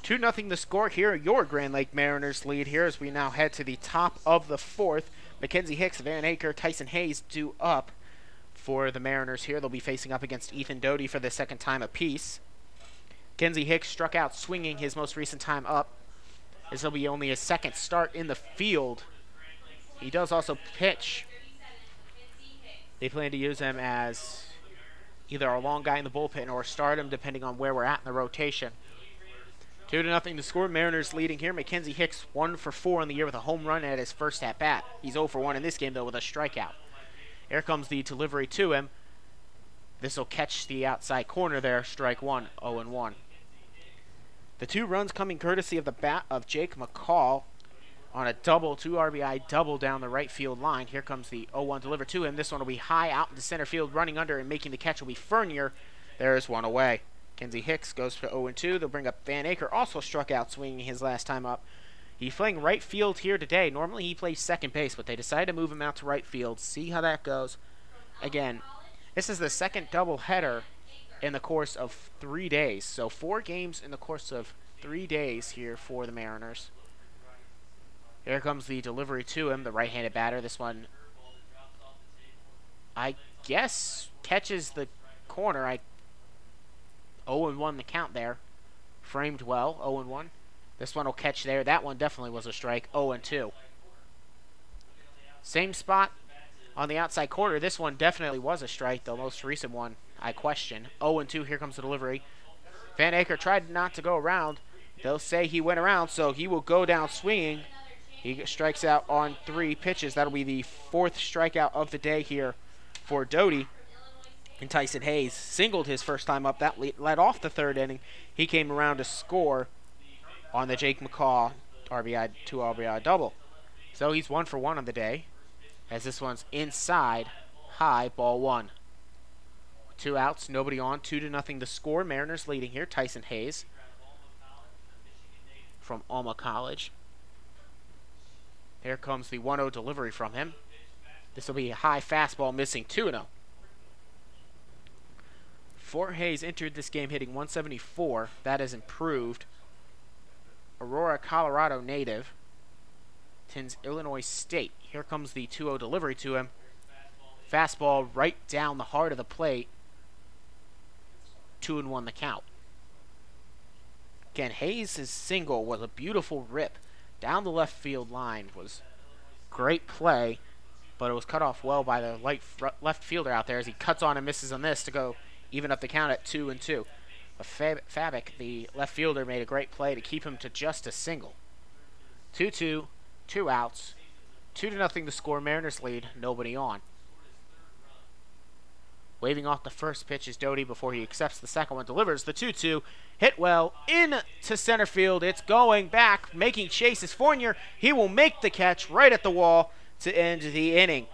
2-0 the score here. Your Grand Lake Mariners lead here as we now head to the top of the fourth. Mackenzie Hicks, Van Aker, Tyson Hayes due up for the Mariners here. They'll be facing up against Ethan Doty for the second time apiece. Mackenzie Hicks struck out swinging his most recent time up. This will be only his second start in the field. He does also pitch. They plan to use him as either a long guy in the bullpen or start him depending on where we're at in the rotation. 2-0 to score. Mariners leading here. Mackenzie Hicks 1 for 4 on the year with a home run at his first at bat. He's 0 for 1 in this game though with a strikeout. Here comes the delivery to him. This will catch the outside corner there. Strike 1, 0-1. The 2 runs coming courtesy of the bat of Jake McCall on a double, 2 RBI double down the right field line. Here comes the 0-1 delivered to him. This one will be high out into center field. Running under and making the catch will be Fernier. There is one away. Mackenzie Hicks goes for 0-2. They'll bring up Van Aker, also struck out swinging his last time up. He's playing right field here today. Normally he plays second base, but they decided to move him out to right field. See how that goes. Again, this is the second doubleheader in the course of 3 days. So 4 games in the course of 3 days here for the Mariners. Here comes the delivery to him, the right-handed batter. This one, I guess, catches the corner. 0-1 the count there. Framed well, 0-1. This one will catch there. That one definitely was a strike, 0-2. Same spot on the outside corner. This one definitely was a strike. The most recent one, I question. 0-2, here comes the delivery. Van Aker tried not to go around. They'll say he went around, so he will go down swinging. He strikes out on 3 pitches. That'll be the 4th strikeout of the day here for Doty. And Tyson Hayes singled his first time up. That led off the 3rd inning. He came around to score on the Jake McCall 2 RBI double. So he's 1 for 1 on the day, as this one's inside, high, ball 1. 2 outs, nobody on, 2-0 the score. Mariners leading here. Tyson Hayes from Alma College. Here comes the 1-0 delivery from him. This will be a high fastball missing, 2-0. Fort Hayes entered this game hitting 174. That has improved. Aurora, Colorado native. Attends Illinois State. Here comes the 2-0 delivery to him. Fastball right down the heart of the plate. 2-1 the count. Again, Hayes' single was a beautiful rip down the left field line. Was great play, but it was cut off well by the left fielder out there as he cuts on and misses on this to go even up the count at 2-2. But Fabic, the left fielder, made a great play to keep him to just a single. 2-2, 2 outs, 2-0 the score. Mariners lead, nobody on. Waving off the first pitch is Doty before he accepts the second one. Delivers the 2-2. Hit well into center field. It's going back. Making chase is Fournier. He will make the catch right at the wall to end the inning.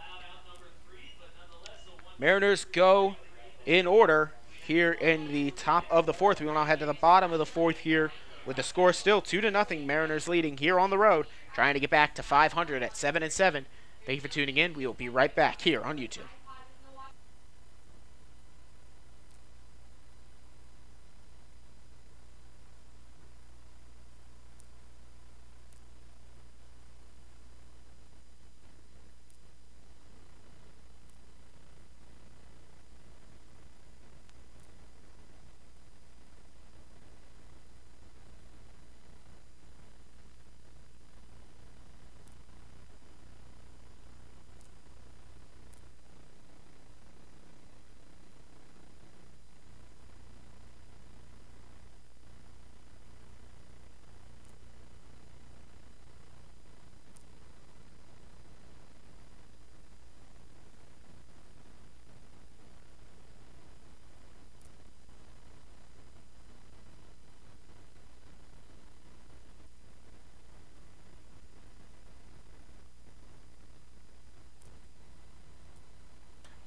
Mariners go in order here in the top of the fourth. We will now head to the bottom of the fourth here with the score still 2-0. Mariners leading here on the road, trying to get back to 500 at 7-7. Thank you for tuning in. We will be right back here on YouTube.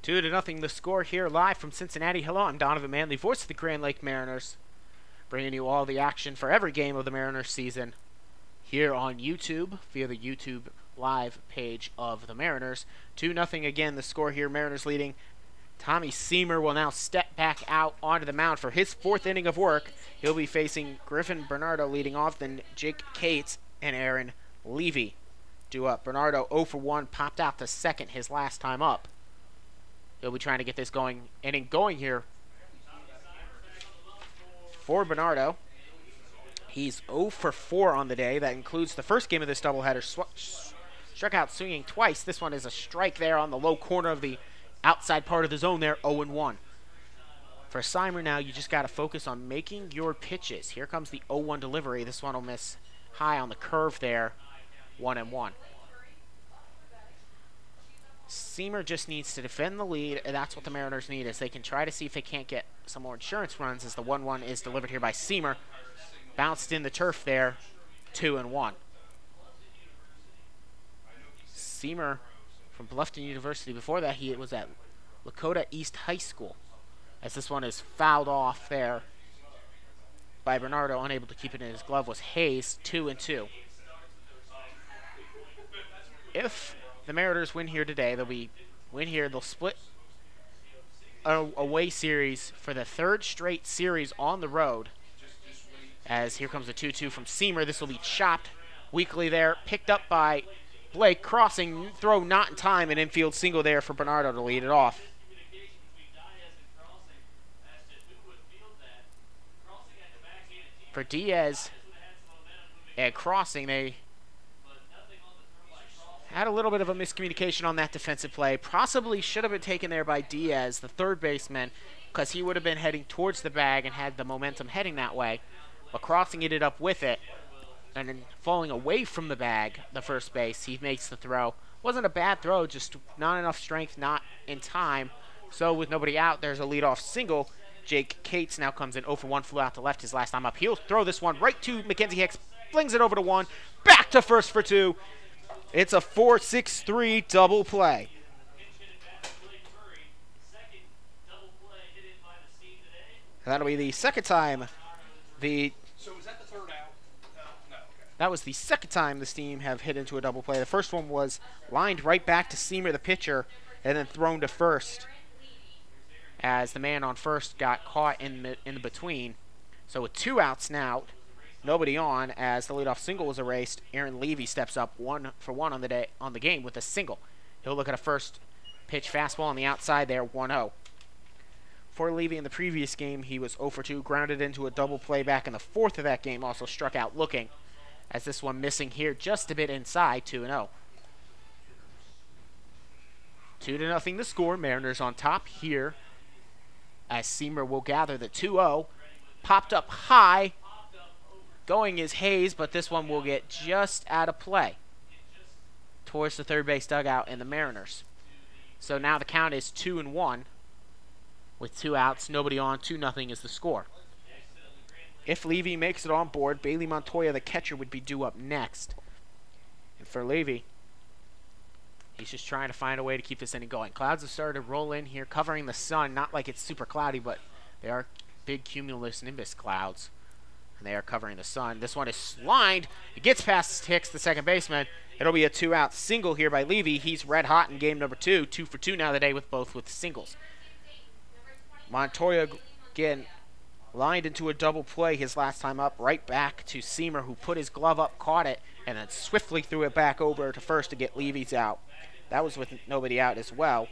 2-0 the score here live from Cincinnati. Hello, I'm Donovan Manley, voice of the Grand Lake Mariners, bringing you all the action for every game of the Mariners season here on YouTube via the YouTube live page of the Mariners. 2-0 again the score here, Mariners leading. Tommy Seamer will now step back out onto the mound for his fourth inning of work. He'll be facing Griffin Bernardo leading off, then Jake Cates and Aaron Levy due up. Bernardo 0 for 1, popped out to second his last time up. He'll be trying to get this inning going here for Bernardo. He's 0 for 4 on the day. That includes the first game of this doubleheader. Struck out swinging twice. This one is a strike there on the low corner of the outside part of the zone there, 0-1. For Seimer now, you just got to focus on making your pitches. Here comes the 0-1 delivery. This one will miss high on the curve there, 1-1. Seamer just needs to defend the lead, and that's what the Mariners need, as they can try to see if they can't get some more insurance runs, as the 1-1 is delivered here by Seamer. Bounced in the turf there, 2-1. Seamer from Bluffton University. Before that, he was at Lakota East High School, as this one is fouled off there by Bernardo, unable to keep it in his glove, was Hayes, 2-2. If the Mariners win here today, they'll split a away series for the third straight series on the road. As here comes the 2-2 from Seamer. This will be chopped weakly there, picked up by Blake, crossing, throw not in time, an infield single there for Bernardo to lead it off. For Diaz and crossing, they had a little bit of a miscommunication on that defensive play. Possibly should have been taken there by Diaz, the third baseman, because he would have been heading towards the bag and had the momentum heading that way. But crossing it up with it, and then falling away from the bag, the first base, he makes the throw. Wasn't a bad throw, just not enough strength, not in time. So with nobody out, there's a leadoff single. Jake Cates now comes in 0 for 1, flew out to left his last time up. He'll throw this one right to Mackenzie Hicks, flings it over to 1, back to first for 2. It's a 4-6-3 double play. That'll be the second time
So was that the third out? No. Okay.
That was the second time this team have hit into a double play. The first one was lined right back to Seamer, the pitcher, and then thrown to first, as the man on first got caught in the between. So with 2 outs now, nobody on, as the leadoff single was erased. Aaron Levy steps up 1 for 1 on the game with a single. He'll look at a first pitch fastball on the outside there, 1-0. For Levy in the previous game, he was 0 for 2, grounded into a double play back in the fourth of that game, also struck out looking, as this one missing here just a bit inside, 2-0. 2-0 the score. Mariners on top here, as Seamer will gather the 2-0. Popped up high. Going is Hayes, but this one will get just out of play towards the third base dugout in the Mariners. So now the count is 2-1. With 2 outs, nobody on, 2-0 is the score. If Levy makes it on board, Bailey Montoya, the catcher, would be due up next. And for Levy, he's just trying to find a way to keep this inning going. Clouds have started to roll in here, covering the sun. Not like it's super cloudy, but they are big cumulus nimbus clouds. And they are covering the sun. This one is lined. It gets past Hicks, the second baseman. It'll be a 2-out single here by Levy. He's red hot in game number 2. 2 for 2 now today with both with singles. Montoya, again, lined into a double play his last time up, right back to Seamer, who put his glove up, caught it, and then swiftly threw it back over to first to get Levy's out. That was with nobody out as well.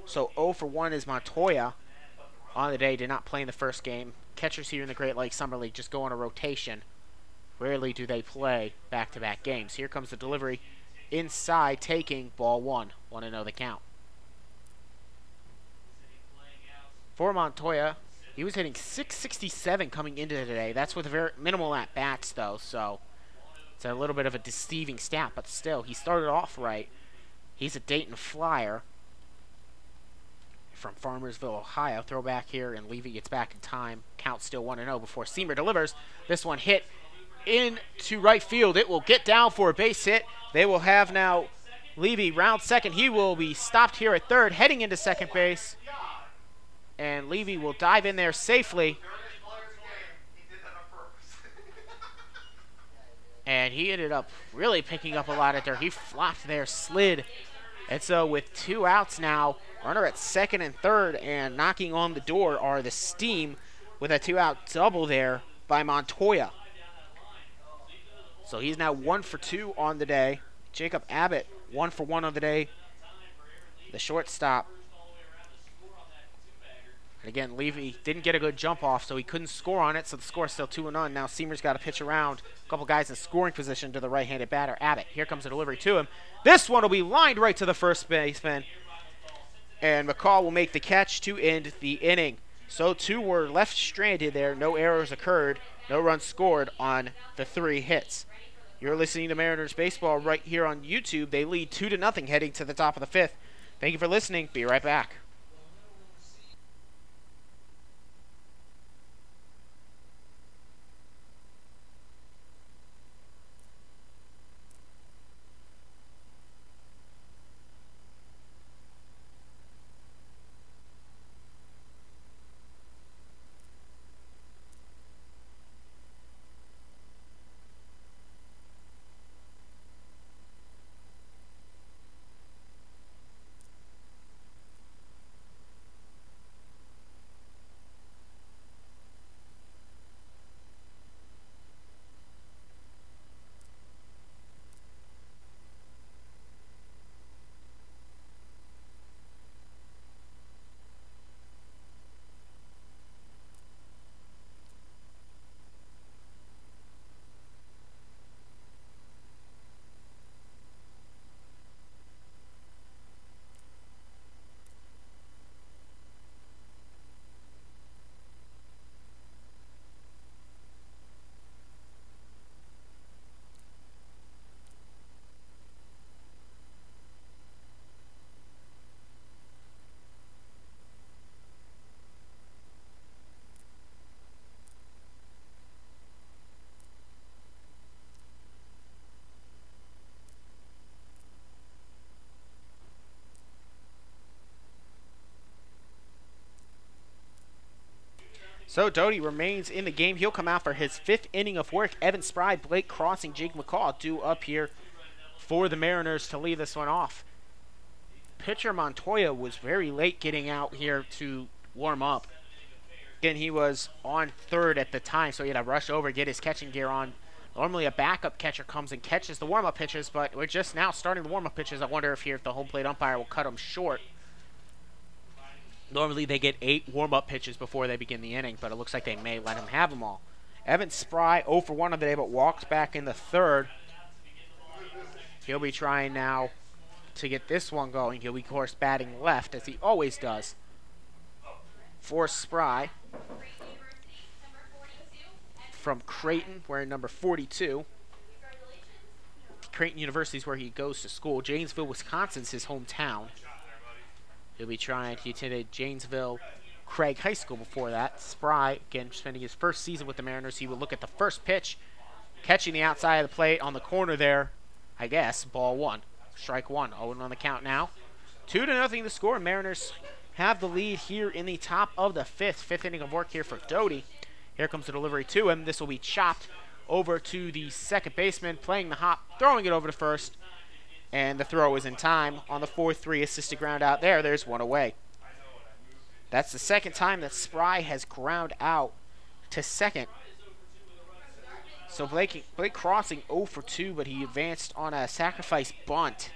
So 0 for 1 is Montoya on the day. Did not play in the first game. Catchers here in the Great Lakes Summer League just go on a rotation. Rarely do they play back-to-back games. Here comes the delivery inside, taking ball 1. 1-0 the count. For Montoya, he was hitting .667 coming into today. That's with very minimal at-bats, though, so it's a little bit of a deceiving stat, but still, he started off right. He's a Dayton Flyer from Farmersville, Ohio. Throwback here, and Levy gets back in time. Count still 1-0 before Seamer delivers. This one hit into right field. It will get down for a base hit. They will have now Levy round second. He will be stopped here at third, heading into second base. And Levy will dive in there safely. And he ended up really picking up a lot of dirt. He flopped there, slid. And so with 2 outs now, runner at second and third, and knocking on the door are the Steam with a 2-out double there by Montoya. So he's now 1 for 2 on the day. Jacob Abbott, 1 for 1 on the day. The shortstop. And again, Levy didn't get a good jump off, so he couldn't score on it, so the score is still 2-0. Now Seamer's got to pitch around a couple guys in scoring position to the right-handed batter, Abbott. Here comes the delivery to him. This one will be lined right to the first baseman. And McCall will make the catch to end the inning. So 2 were left stranded there. No errors occurred. No runs scored on the 3 hits. You're listening to Mariners Baseball right here on YouTube. They lead 2-0 heading to the top of the 5th. Thank you for listening. Be right back. So Doty remains in the game. He'll come out for his 5th inning of work. Evan Spry, Blake Crossing, Jake McCall due up here for the Mariners to lead this one off. Pitcher Montoya was very late getting out here to warm up. Again, he was on third at the time, so he had to rush over, get his catching gear on. Normally a backup catcher comes and catches the warm-up pitches, but we're just now starting the warm-up pitches. I wonder if the home plate umpire will cut them short. Normally they get 8 warm-up pitches before they begin the inning, but it looks like they may let him have them all. Evan Spry, 0 for 1 on the day, but walks back in the third. He'll be trying now to get this one going. He'll be, of course, batting left, as he always does. For Spry. From Creighton, wearing number 42. Creighton University is where he goes to school. Janesville, Wisconsin's his hometown. He'll be trying. He attended Janesville Craig High School before that. Spry, again, spending his first season with the Mariners. He would look at the first pitch, catching the outside of the plate on the corner there. I guess, ball one. Strike one. 0-1 on the count now. 2-0 the score. Mariners have the lead here in the top of the fifth inning of work here for Doty. Here comes the delivery to him. This will be chopped over to the second baseman, playing the hop, throwing it over to first, and the throw is in time on the 4-3 assisted ground out there. There's one away. That's the second time that Spry has ground out to second. So Blake Crossing 0 for 2, but he advanced on a sacrifice bunt.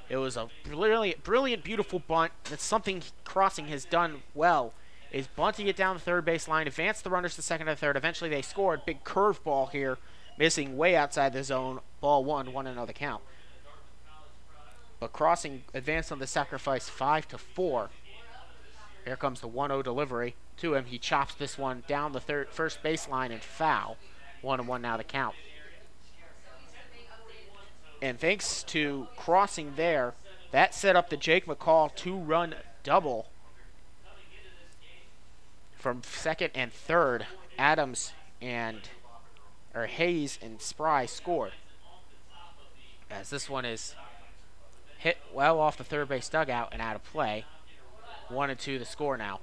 It was a brilliant, beautiful bunt. That's something Crossing has done well, is bunting it down the third base line, advance the runners to second and third. Eventually they scored. Big curveball here, missing way outside the zone. Ball one, 1-0 the count. But Crossing advanced on the sacrifice 5-4. Here comes the 1-0 delivery to him. He chops this one down the first baseline and foul. 1-1 now the count. And thanks to Crossing there, that set up the Jake McCall 2-run double. From second and third, Hayes and Spry scored. As this one is hit well off the third base dugout and out of play. 1-2 the score now.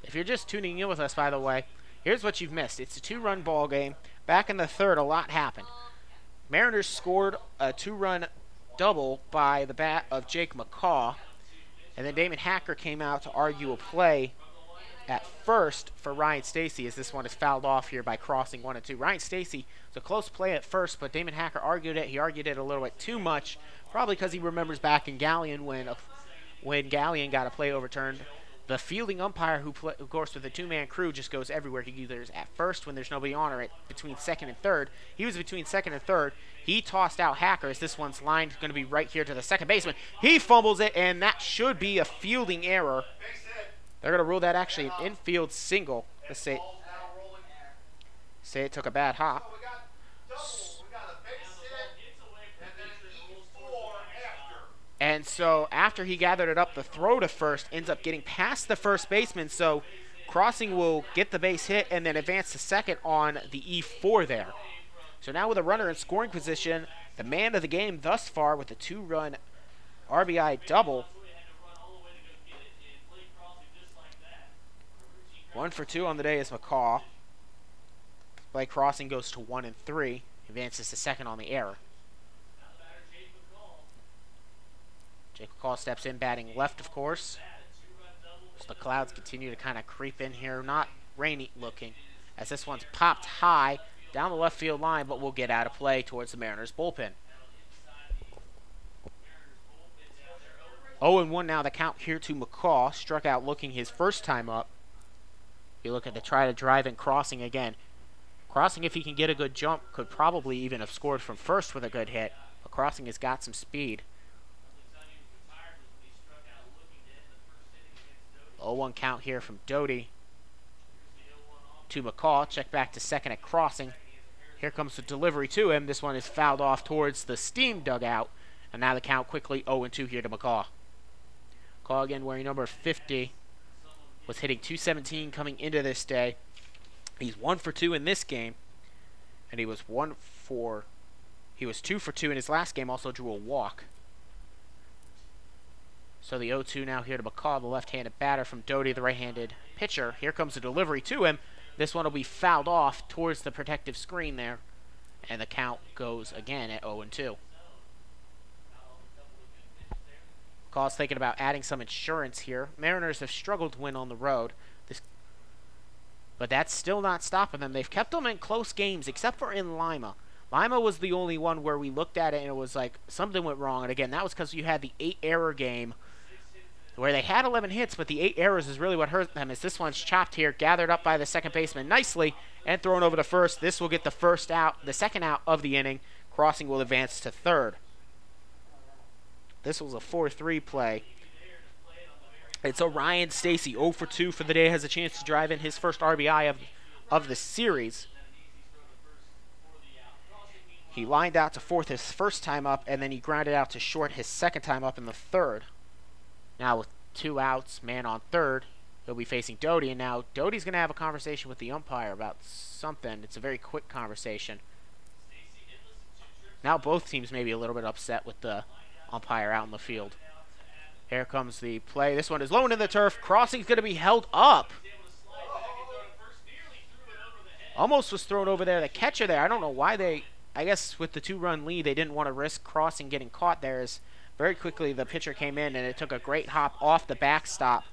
If you're just tuning in with us, by the way, here's what you've missed. It's a 2-run ball game. Back in the third, a lot happened. Mariners scored a 2-run double by the bat of Jake McCaw, and then Damon Hacker came out to argue a play at first for Ryan Stacy, as this one is fouled off here by Crossing 1-2. Ryan Stacy, was a close play at first, but Damon Hacker argued it. He argued it a little bit too much, probably because he remembers back in Galleon when Galleon got a play overturned. The fielding umpire, who of course with a two-man crew, just goes everywhere. He either is at first when there's nobody on, or between second and third. He was between second and third. He tossed out Hacker, as this one's lined going to be right here to the second baseman. He fumbles it, and that should be a fielding error. They're going to rule that actually an infield single. Let's say it took a bad hop. And so after he gathered it up, the throw to first ends up getting past the first baseman. So Crossing will get the base hit and then advance to second on the E4 there. So now with a runner in scoring position, the man of the game thus far with a 2-run RBI double. 1 for 2 on the day is McCaw. Blake Crossing goes to 1-3. Advances to second on the error. Jake McCall steps in, batting left, of course. So the clouds continue to kind of creep in here. Not rainy looking, as this one's popped high down the left field line, but will get out of play towards the Mariners bullpen. 0-1 now the count here to McCaw. Struck out looking his first time up. Be looking to try to drive in Crossing again. Crossing, if he can get a good jump, could probably even have scored from first with a good hit. But Crossing has got some speed. 0-1 count here from Doty to McCaw. Check back to second at Crossing. Here comes the delivery to him. This one is fouled off towards the steam dugout. And now the count quickly 0-2 here to McCaw. McCaw again wearing number 50. Was hitting .217 coming into this day. He's 1 for 2 in this game. And he was 2 for 2 in his last game. Also drew a walk. So the 0-2 now here to McCaw, the left-handed batter from Doty, the right-handed pitcher. Here comes the delivery to him. This one will be fouled off towards the protective screen there. And the count goes again at 0-2. McCaw's thinking about adding some insurance here. Mariners have struggled to win on the road. But that's still not stopping them. They've kept them in close games, except for in Lima. Lima was the only one where we looked at it and it was like something went wrong. And again, that was because you had the 8-error game where they had 11 hits, but the 8 errors is really what hurt them. As this one's chopped here, gathered up by the second baseman nicely, and thrown over to first. This will get the second out of the inning. Crossing will advance to third. This was a 4-3 play. It's Ryan Stacy, 0 for 2 for the day, has a chance to drive in his first RBI of the series. He lined out to fourth his first time up, and then he grounded out to short his second time up in the third. Now with 2 outs, man on third. He'll be facing Doty, and now Doty's going to have a conversation with the umpire about something. It's a very quick conversation. Now both teams may be a little bit upset with the umpire out in the field. Here comes the play. This one is low into the turf. Crossing's going to be held up. Almost was thrown over there. The catcher there, I don't know why they, I guess with the 2-run lead, they didn't want to risk Crossing getting caught there. As very quickly the pitcher came in, and it took a great hop off the backstop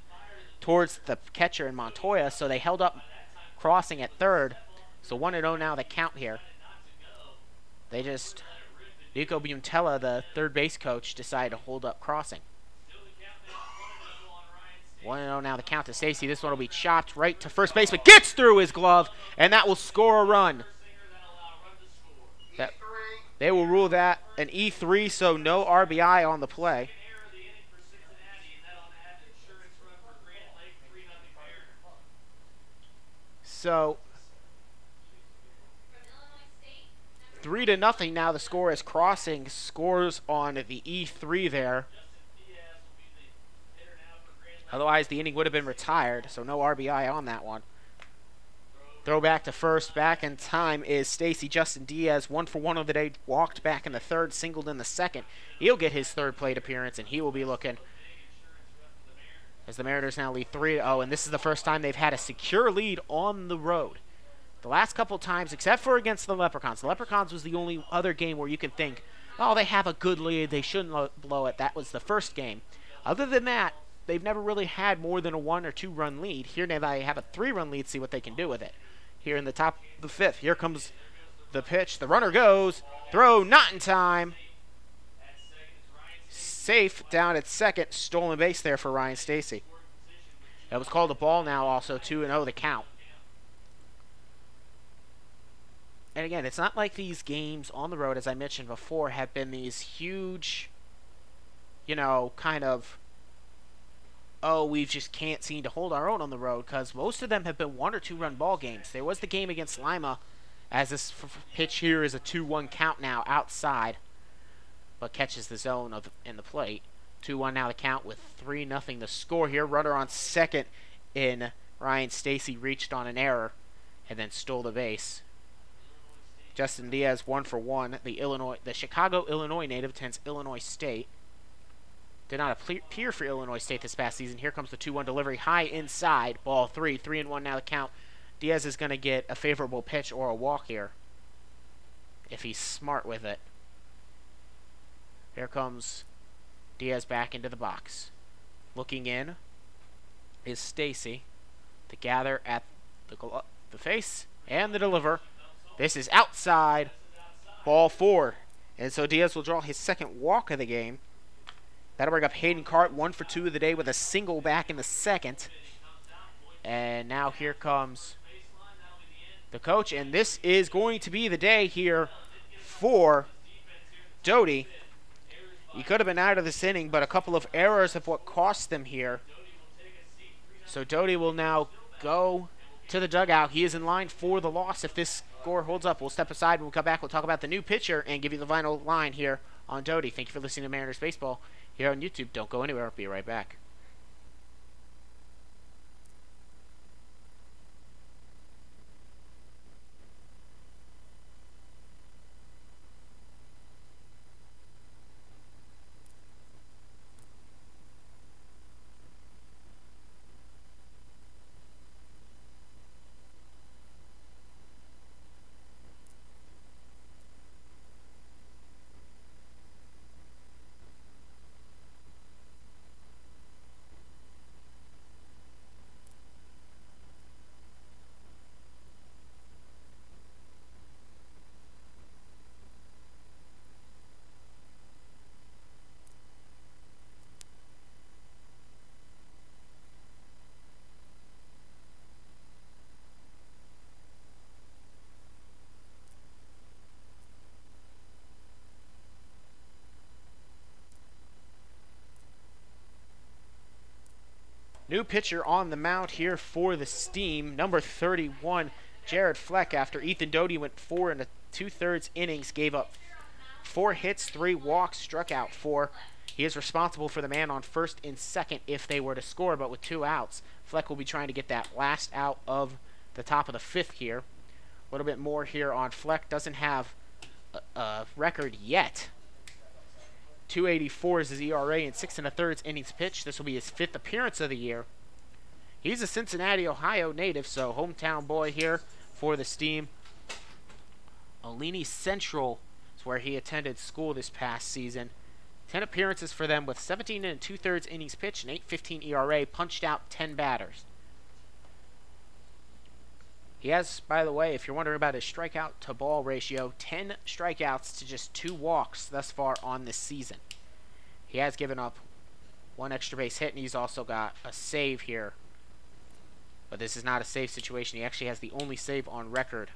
towards the catcher in Montoya, so they held up Crossing at third. So 1-0 now the count here. They just, Nico Buntella, the third base coach, decided to hold up Crossing. 1-0 now the count to Stacy. This one will be chopped right to first base, but gets through his glove, and that will score a run. They will rule that an E3, so no RBI on the play. So 3-0 now the score as Crossing scores on the E3 there. Otherwise the inning would have been retired, so no RBI on that one. Throw back to first. Back in time is Stacy. Justin Diaz, 1 for 1 of the day, walked back in the third, singled in the second. He'll get his third plate appearance, and he will be looking as the Mariners now lead 3-0, and this is the first time they've had a secure lead on the road. The last couple times, except for against the Leprechauns was the only other game where you can think, oh, they have a good lead, they shouldn't blow it. That was the first game. Other than that, they've never really had more than a 1 or 2 run lead. Here now they have a 3-run lead, see what they can do with it. Here in the top of the 5th, here comes the pitch. The runner goes, throw not in time. Safe down at second, stolen base there for Ryan Stacy. That was called a ball now, also 2-0 the count. And again, it's not like these games on the road, as I mentioned before, have been these huge, you know, kind of, oh, we just can't seem to hold our own on the road, because most of them have been 1 or 2 run ball games. There was the game against Lima, as this pitch here is a 2-1 count now outside, but catches the zone in the plate. 2-1 now the count with 3-0 the score here. Runner on second in Ryan Stacy reached on an error and then stole the base. Justin Diaz 1 for 1. The Chicago, Illinois native attends Illinois State. Did not appear for Illinois State this past season. Here comes the 2-1 delivery, high inside, ball 3. 3-1 now the count. Diaz is going to get a favorable pitch or a walk here if he's smart with it. Here comes Diaz back into the box. Looking in is Stacy to gather at the face and the deliver. This is outside, ball 4. And so Diaz will draw his second walk of the game. That'll bring up Hayden Cart, 1 for 2 of the day with a single back in the second. And now here comes the coach, and this is going to be the day here for Doty. He could have been out of this inning, but a couple of errors of what cost them here. So Doty will now go to the dugout. He is in line for the loss if this score holds up. We'll step aside. When we come back, we'll talk about the new pitcher and give you the final line here on Doty. Thank you for listening to Mariners Baseball here on YouTube. Don't go anywhere. I'll be right back. New pitcher on the mound here for the Steam, number 31, Jared Fleck, after Ethan Doty went 4 2/3 innings, gave up 4 hits, 3 walks, struck out 4. He is responsible for the man on first and second if they were to score, but with 2 outs, Fleck will be trying to get that last out of the top of the 5th here. A little bit more here on Fleck. Doesn't have a record yet. 2.84 is his ERA in 6 1/3 innings pitched. This will be his 5th appearance of the year. He's a Cincinnati, Ohio native, so hometown boy here for the Steam. Olney Central is where he attended school this past season. 10 appearances for them with 17 2/3 innings pitched, and 8.15 ERA, punched out 10 batters. He has, by the way, if you're wondering about his strikeout to ball ratio, 10 strikeouts to just 2 walks thus far on this season. He has given up 1 extra base hit, and he's also got a save here. But this is not a save situation. He actually has the only save on record.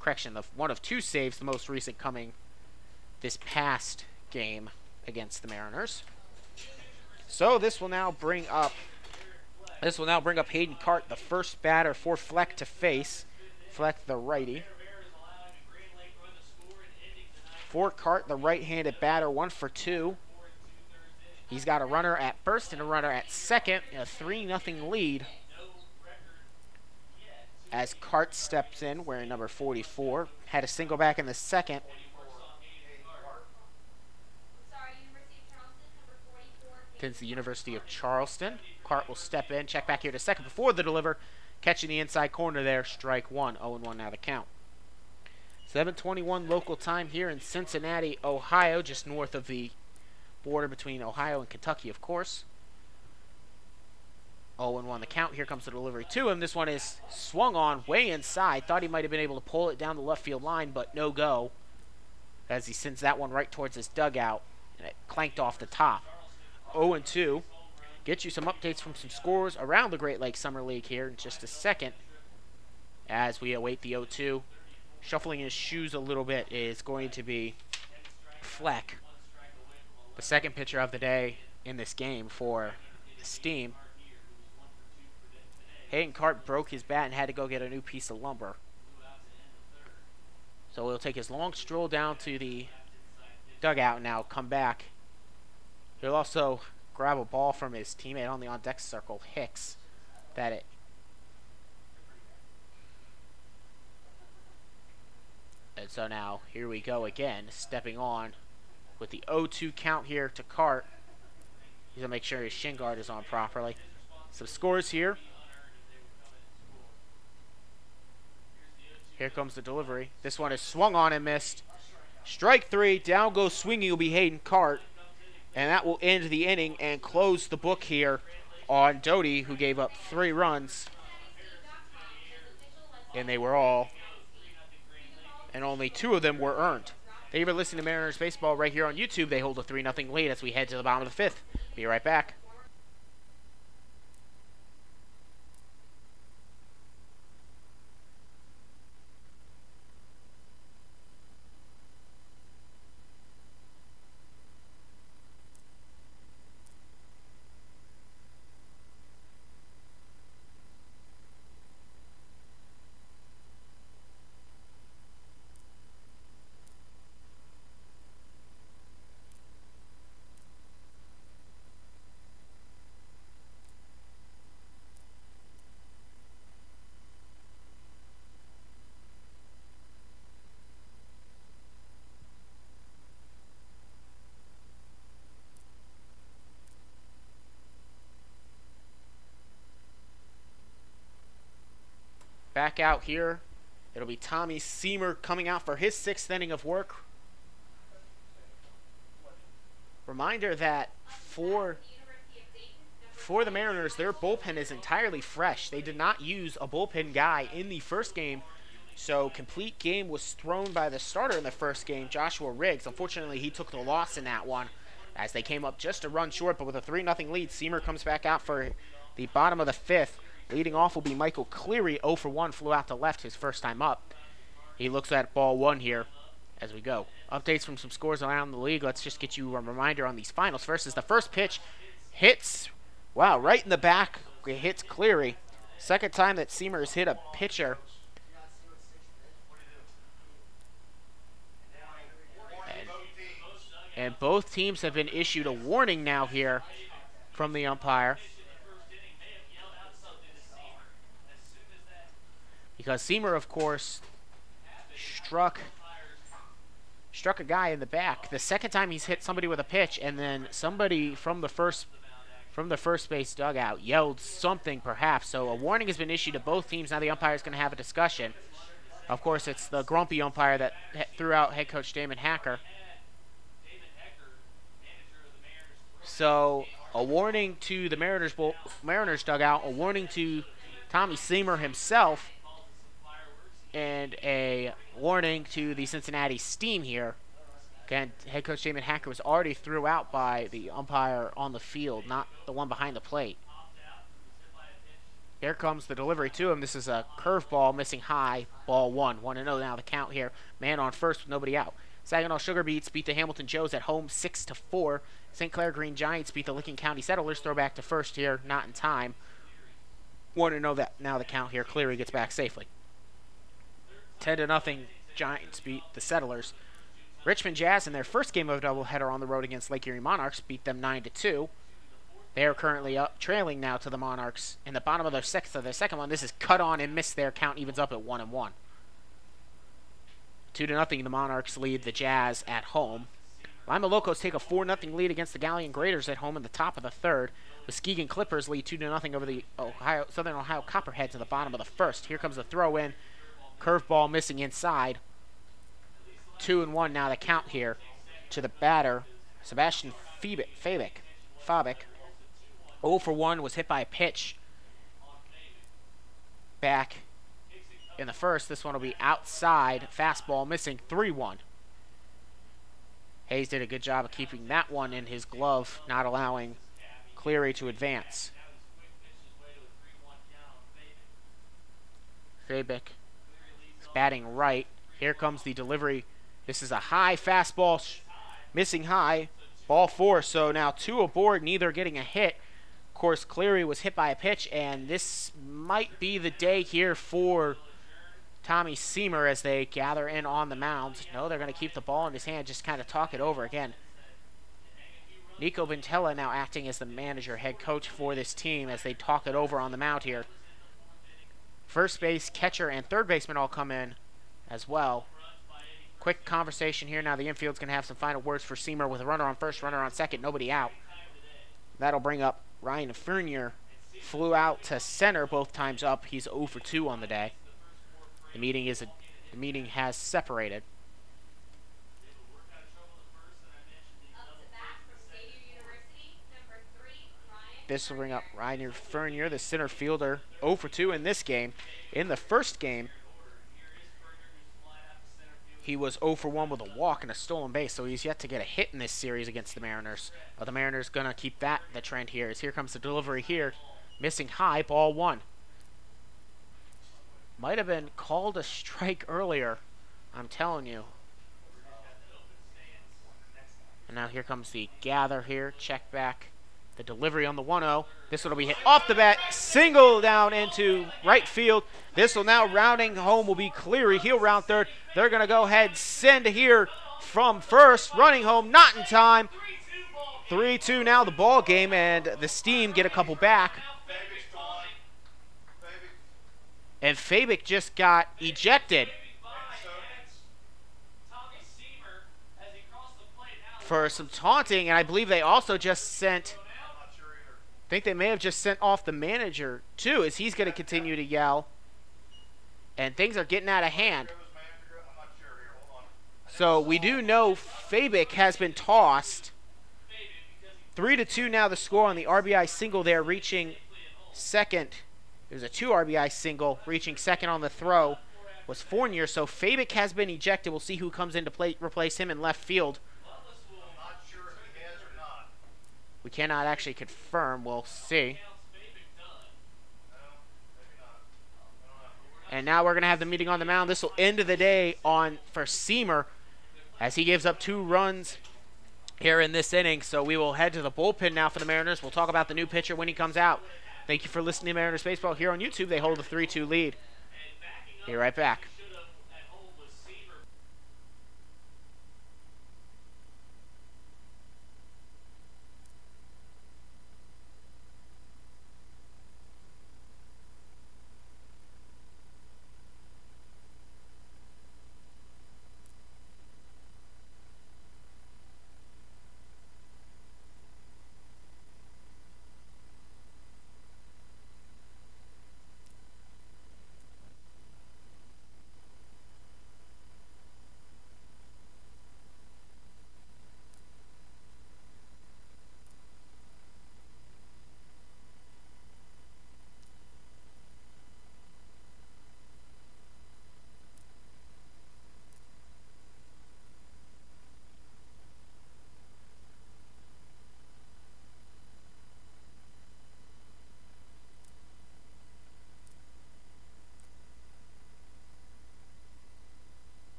Correction, one of 2 saves, the most recent coming this past game against the Mariners. So this will now bring up Hayden Cart, the first batter for Fleck to face. Fleck, the righty. For Cart, the right-handed batter, 1 for 2. He's got a runner at first and a runner at second, a 3-0 lead. As Cart steps in, wearing number 44. Had a single back in the second. Against the University of Charleston. Cart will step in, check back here to second before the deliver. Catching the inside corner there, strike 1. 0-1 now the count. 7:21 local time here in Cincinnati, Ohio, just north of the border between Ohio and Kentucky, of course. 0-1 the count. Here comes the delivery to him. This one is swung on way inside. Thought he might have been able to pull it down the left field line, but no go. As he sends that one right towards his dugout, and it clanked off the top. 0-2. Get you some updates from some scores around the Great Lakes Summer League here in just a second. As we await the 0-2. Shuffling his shoes a little bit is going to be Fleck, the second pitcher of the day in this game for Steam. Hayden Cart broke his bat and had to go get a new piece of lumber. So he'll take his long stroll down to the dugout now, come back. He'll also grab a ball from his teammate on the on-deck circle, Hicks. And so now, here we go again, stepping on with the 0-2 count here to Cart. He's going to make sure his shin guard is on properly. Some scores here. Here comes the delivery. This one is swung on and missed. Strike 3. Down goes swinging will be Hayden Cart. And that will end the inning and close the book here on Doty, who gave up 3 runs. And they were all, and only 2 of them were earned. Thank you for listening to Mariners Baseball right here on YouTube. They hold a 3-0 lead as we head to the bottom of the 5th. Be right back. Back out here, it'll be Tommy Seamer coming out for his 6th inning of work. Reminder that for the Mariners, their bullpen is entirely fresh. They did not use a bullpen guy in the first game, so complete game was thrown by the starter in the first game, Joshua Riggs. Unfortunately, he took the loss in that one as they came up just a run short, but with a 3-0 lead, Seamer comes back out for the bottom of the 5th. Leading off will be Michael Cleary. 0 for 1, flew out to left his first time up. He looks at ball 1 here as we go. Updates from some scores around the league. Let's just get you a reminder on these finals. First is the first pitch. Hits, wow, right in the back. It hits Cleary. Second time that Seamer has hit a pitcher. And both teams have been issued a warning now here from the umpire. Because Seamer, of course, struck a guy in the back. The second time he's hit somebody with a pitch, and then somebody from the first base dugout yelled something perhaps. So a warning has been issued to both teams. Now the umpire is going to have a discussion. Of course, it's the grumpy umpire that threw out head coach Damon Hacker. So a warning to the Mariners dugout, a warning to Tommy Seamer himself, and a warning to the Cincinnati Steam here. Again, head coach Damon Hacker was already threw out by the umpire on the field, not the one behind the plate. Here comes the delivery to him. This is a curveball missing high, ball 1. 1-0 now the count here. Man on first with nobody out. Saginaw Sugar Beets beat the Hamilton Joes at home 6-4. St. Clair Green Giants beat the Licking County Settlers. Throw back to first here, not in time. 1-0 that now the count here. Cleary gets back safely. 10-0 Giants beat the Settlers. Richmond Jazz in their first game of a doubleheader on the road against Lake Erie Monarchs beat them 9-2. They are currently up, trailing now to the Monarchs in the bottom of their sixth of their second one. This is cut on and missed. Their count evens up at 1-1. 2-0 the Monarchs lead the Jazz at home. Lima Locos take a 4-0 lead against the Galleon Graders at home in the top of the third. Muskegon Clippers lead 2-0 over the Southern Ohio Copperheads in the bottom of the first. Here comes the throw in. Curveball missing inside. 2-1 now the count here to the batter, Sebastian Fabic. 0-for-1 was hit by a pitch back in the first. This one will be outside. Fastball missing. 3-1. Hayes did a good job of keeping that one in his glove, not allowing Cleary to advance. Fabic is batting right. Here comes the delivery. This is a high fastball, missing high. Ball 4, so now 2 aboard, neither getting a hit. Of course, Cleary was hit by a pitch, and this might be the day here for Tommy Seamer as they gather in on the mound. No, they're going to keep the ball in his hand, just kind of talk it over again. Nico Bentella now acting as the manager, head coach for this team as they talk it over on the mound here. First base, catcher, and third baseman all come in as well. Quick conversation here. Now the infield's going to have some final words for Seamer with a runner on first, runner on second, nobody out. That'll bring up Ryan Fernier. Flew out to center both times up. He's 0-for-2 on the day. The meeting has separated. This will bring up Ryan Fernier, the center fielder, 0-for-2 in this game. In the first game, he was 0-for-1 with a walk and a stolen base, so he's yet to get a hit in this series against the Mariners. But the Mariners going to keep the trend here. As here comes the delivery here. Missing high, ball 1. Might have been called a strike earlier, I'm telling you. And now here comes the gather here. Check back. The delivery on the 1-0. This one will be hit off the bat. Single down into right field. This will now rounding home will be Cleary. He'll round third. They're going to go ahead send here from first. Running home, not in time. 3-2 now the ball game, and the Steam get a couple back. And Fabic just got ejected for some taunting, and I believe they also just sent... I think they may have just sent off the manager, too, as he's going to continue to yell. And things are getting out of hand. So we do know Fabic has been tossed. 3-2 now the score on the RBI single there, reaching second. There's a 2 RBI single, reaching second on the throw was Fournier. So Fabic has been ejected. We'll see who comes in to replace him in left field. We cannot actually confirm. We'll see. And now we're going to have the meeting on the mound. This will end the day for Seamer as he gives up 2 runs here in this inning. So we will head to the bullpen now for the Mariners. We'll talk about the new pitcher when he comes out. Thank you for listening to Mariners Baseball here on YouTube. They hold a 3-2 lead. Be right back.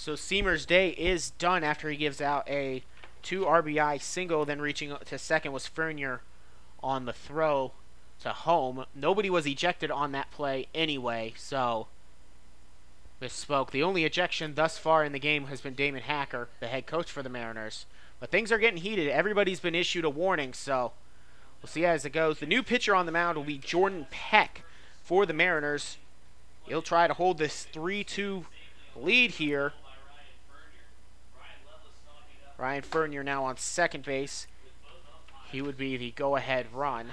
So Seamer's day is done after he gives out a 2 RBI single, then reaching to second was Fernier on the throw to home. Nobody was ejected on that play anyway, so misspoke. The only ejection thus far in the game has been Damon Hacker, the head coach for the Mariners. But things are getting heated. Everybody's been issued a warning, so we'll see as it goes. The new pitcher on the mound will be Jordan Peck for the Mariners. He'll try to hold this 3-2 lead here. Ryan Fernier now on second base. He would be the go-ahead run,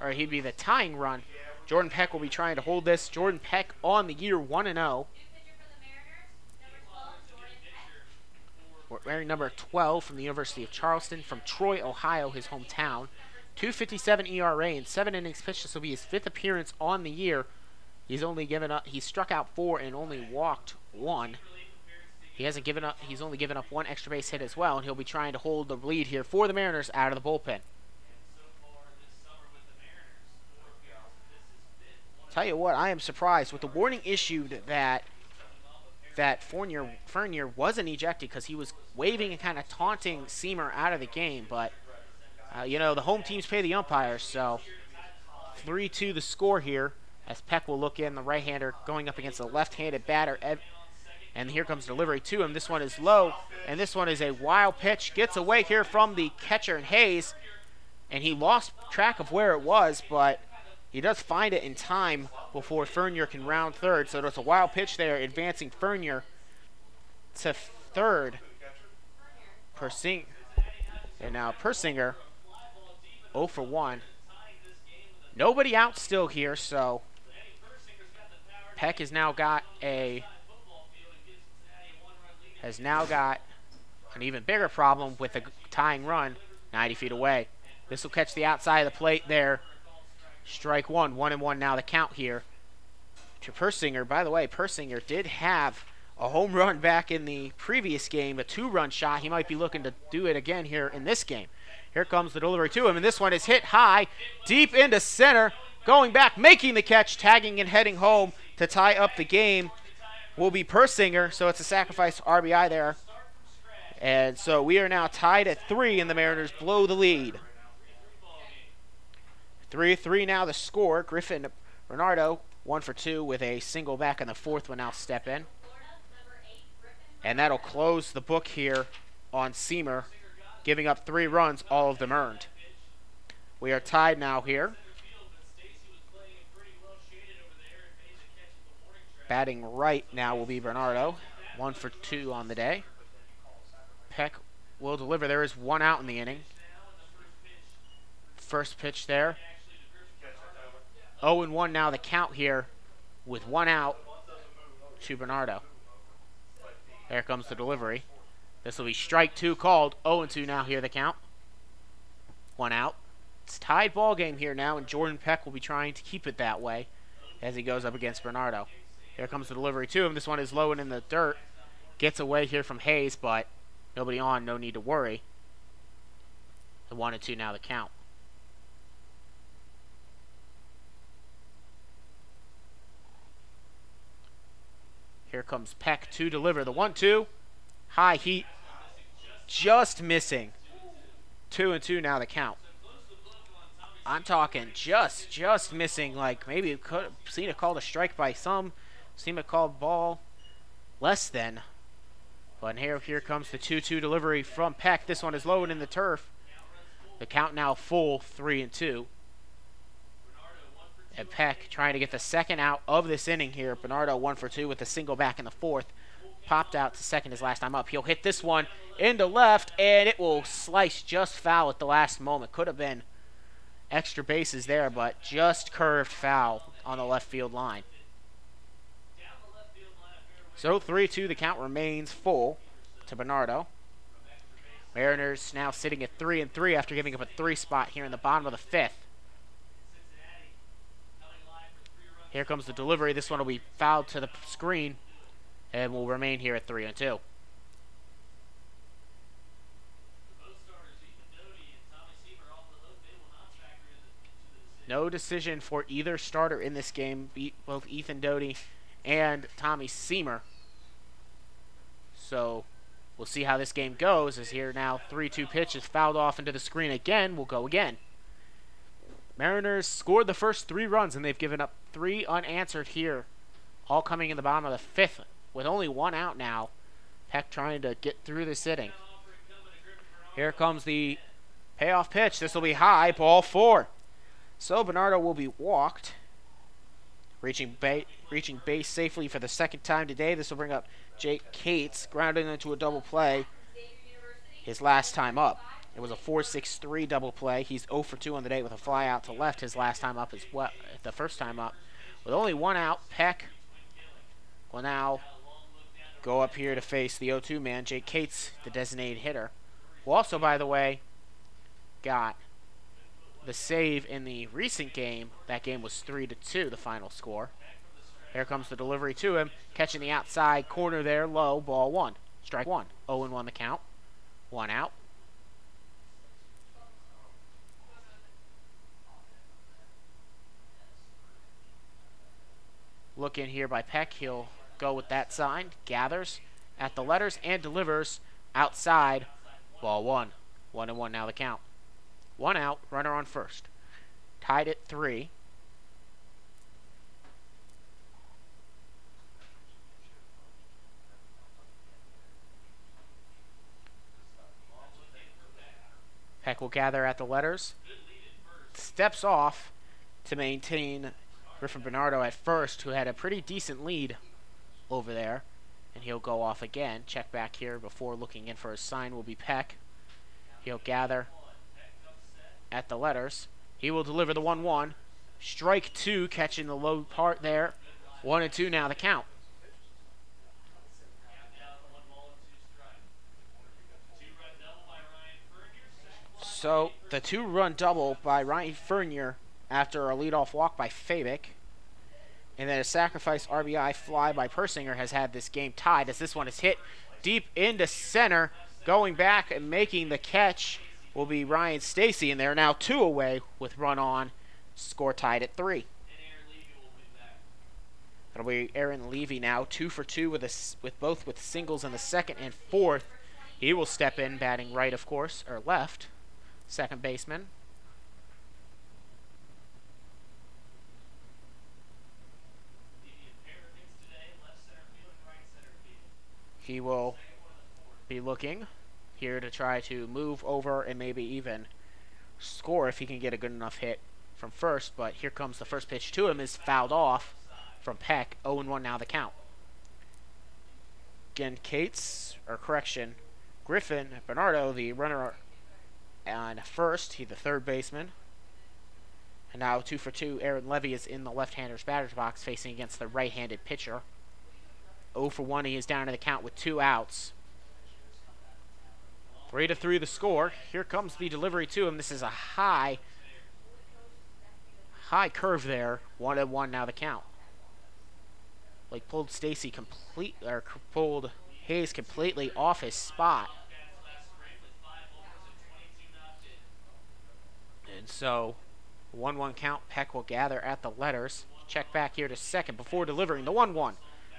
or he'd be the tying run. Jordan Peck will be trying to hold this. Jordan Peck on the year 1-0. Wearing number 12 from the University of Charleston, from Troy, Ohio, his hometown. 2.57 ERA in 7 innings pitched. This will be his 5th appearance on the year. He's struck out 4 and only walked 1. He's only given up 1 extra base hit as well, and he'll be trying to hold the lead here for the Mariners out of the bullpen. Tell you what, I am surprised with the warning issued that Fernier wasn't ejected, because he was waving and kind of taunting Seamer out of the game. But you know, the home teams pay the umpires, so 3-2 the score here, as Peck will look in, the right-hander going up against the left-handed batter. And here comes delivery to him. This one is low, and this one is a wild pitch. Gets away here from the catcher, Hayes, and he lost track of where it was, but he does find it in time before Fernier can round third. So there's a wild pitch there, advancing Fernier to third. And now Persinger 0 for 1. Nobody out still here, so Peck has now got an even bigger problem with a tying run 90 feet away. This will catch the outside of the plate there. Strike 1, 1-1 now the count here to Persinger. By the way, Persinger did have a home run back in the previous game, a 2-run shot. He might be looking to do it again here in this game. Here comes the delivery to him, and this one is hit high, deep into center. Going back, making the catch, tagging and heading home to tie up the game will be Persinger. So it's a sacrifice RBI there. And so we are now tied at 3, and the Mariners blow the lead. 3-3 now the score. Griffin Bernardo 1 for 2 with a single back in the 4th will now step in. And that'll close the book here on Seamer, giving up 3 runs, all of them earned. We are tied now here. Batting right now will be Bernardo. 1 for 2 on the day. Peck will deliver. There is 1 out in the inning. First pitch there. 0-1 now the count here with 1 out to Bernardo. There comes the delivery. This will be strike 2 called. 0-2 now here the count. 1 out. It's tied ball game here now, and Jordan Peck will be trying to keep it that way as he goes up against Bernardo. Here comes the delivery to him. This one is low and in the dirt. Gets away here from Hayes, but nobody on, no need to worry. The 1-2 now the count. Here comes Peck to deliver. The 1-2. High heat. Just missing. 2-2 now the count. I'm talking just missing. Like maybe it could have seen it called a strike by some. Seen it called ball less than. But here comes the 2-2 delivery from Peck. This one is low and in the turf. The count now full, 3-2. And Peck trying to get the second out of this inning here. Bernardo 1 for 2 with a single back in the 4th. Popped out to second his last time up. He'll hit this one into left, and it will slice just foul at the last moment. Could have been extra bases there, but just curved foul on the left field line. So 3-2, the count remains full to Bernardo. Mariners now sitting at 3-3 after giving up a 3 spot here in the bottom of the 5th. Here comes the delivery. This one will be fouled to the screen and will remain here at 3-2. No decision for either starter in this game, both Ethan Doty and Tommy Seamer. So we'll see how this game goes, as here now 3-2 pitch is fouled off into the screen again. We'll go again. Mariners scored the first 3 runs, and they've given up 3 unanswered here, all coming in the bottom of the 5th with only 1 out now. Peck trying to get through this inning. Here comes the payoff pitch. This will be high, ball 4. So Bernardo will be walked, reaching base safely for the 2nd time today. This will bring up Jake Cates, grounding into a double play his last time up. It was a 4-6-3 double play. He's 0 for 2 on the day with a fly out to left his last time up as well, the first time up. With only 1 out, Peck will now go up here to face the 0-2 man, Jake Cates, the designated hitter, who also, by the way, got the save in the recent game. That game was 3-2, the final score. Here comes the delivery to him, catching the outside corner there, low, ball 1. Strike 1. 0-1 the count. 1 out. Look in here by Peck. He'll go with that sign. Gathers at the letters and delivers outside. Ball 1. 1-1 now the count. 1 out. Runner on first. Tied at 3. Peck will gather at the letters. Steps off to maintain Griffin Bernardo at first, who had a pretty decent lead over there. And he'll go off again. Check back here before looking in for his sign will be Peck. He'll gather at the letters. He will deliver the 1-1. Strike 2, catching the low part there. 1-2 now the count. So the 2-run double by Ryan Fernier after a leadoff walk by Fabic, and then a sacrifice RBI fly by Persinger has had this game tied, as this one is hit deep into center. Going back and making the catch will be Ryan Stacy, and they're now 2 away with run on. Score tied at 3. It'll be Aaron Levy now 2 for 2 with both with singles in the 2nd and 4th. He will step in, batting right, of course, or left. Second baseman. He will be looking here to try to move over and maybe even score if he can get a good enough hit from first. But here comes the first pitch to him, is fouled off from Peck. 0-1 now the count. Again, Griffin Bernardo, the runner on first. He's the 3rd baseman. And now 2 for 2. Aaron Levy is in the left-hander's batter's box facing against the right-handed pitcher. 0 for 1. He is down to the count with 2 outs. 3-3 the score. Here comes the delivery to him. This is a high curve there. 1-1 now the count. Like pulled pulled Hayes completely off his spot. And so 1-1 count. Peck will gather at the letters. Check back here to second before delivering the 1-1.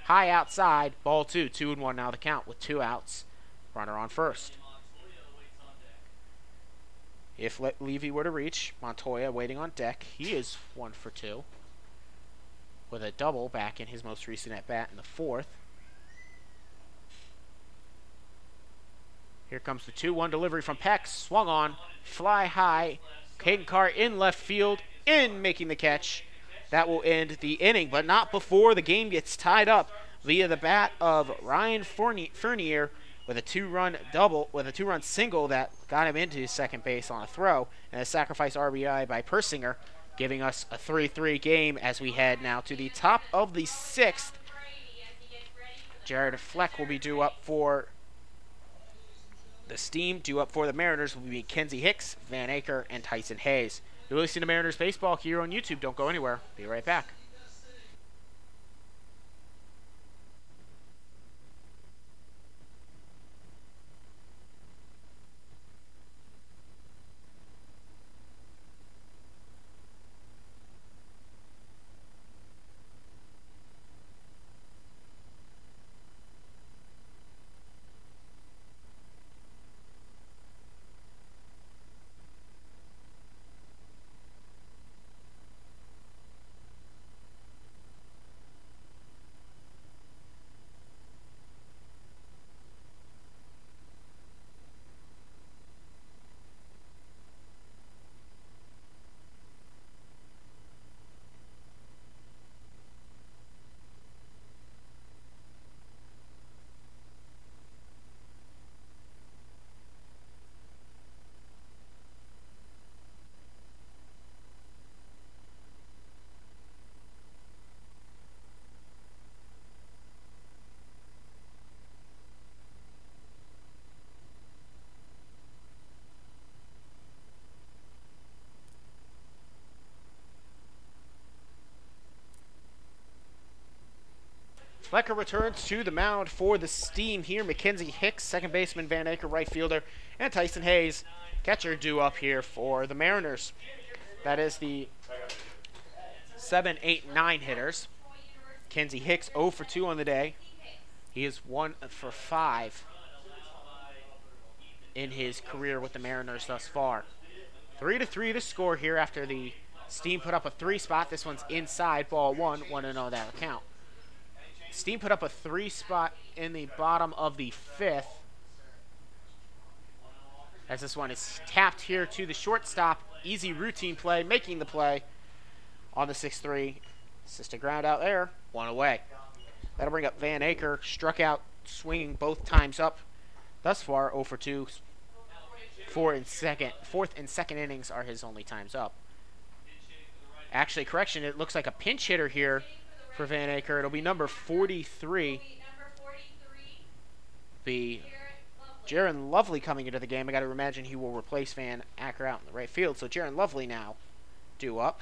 High outside, ball 2. 2-1 now the count with 2 outs. Runner on first. If Levy were to reach, Montoya waiting on deck. He is 1 for 2 with a double back in his most recent at-bat in the 4th. Here comes the 2-1 delivery from Peck. Swung on, fly high. Caden Carr in left field, making the catch. That will end the inning, but not before the game gets tied up via the bat of Ryan Fernier with a 2-run single that got him into second base on a throw, and a sacrifice RBI by Persinger, giving us a 3-3 game as we head now to the top of the 6th. Jared Fleck will be due up for the Steam. Due up for the Mariners will be Kenzie Hicks, Van Aker, and Tyson Hayes. You're listening to Mariners Baseball here on YouTube. Don't go anywhere. Be right back. Flecker returns to the mound for the Steam here. Mackenzie Hicks, second baseman, Van Aker, right fielder, and Tyson Hayes, catcher, due up here for the Mariners. That is the 7, 8, 9 hitters. Mackenzie Hicks 0 for 2 on the day. He is 1 for 5 in his career with the Mariners thus far. 3-3 to score here after the Steam put up a 3 spot. This one's inside, ball 1, 1-0 that count. Steam put up a 3 spot in the bottom of the 5th. As this one is tapped here to the shortstop. Easy routine play, making the play on the 6-3. Assist a ground out there, 1 away. That'll bring up Van Aker, struck out, swinging both times up. Thus far, 0 for 2. Fourth and second innings are his only times up. Actually, correction, it looks like a pinch hitter here for Van Aker. It'll be number 43. Be Jaron Lovely coming into the game. I got to imagine he will replace Van Aker out in the right field. So Jaron Lovely now due up.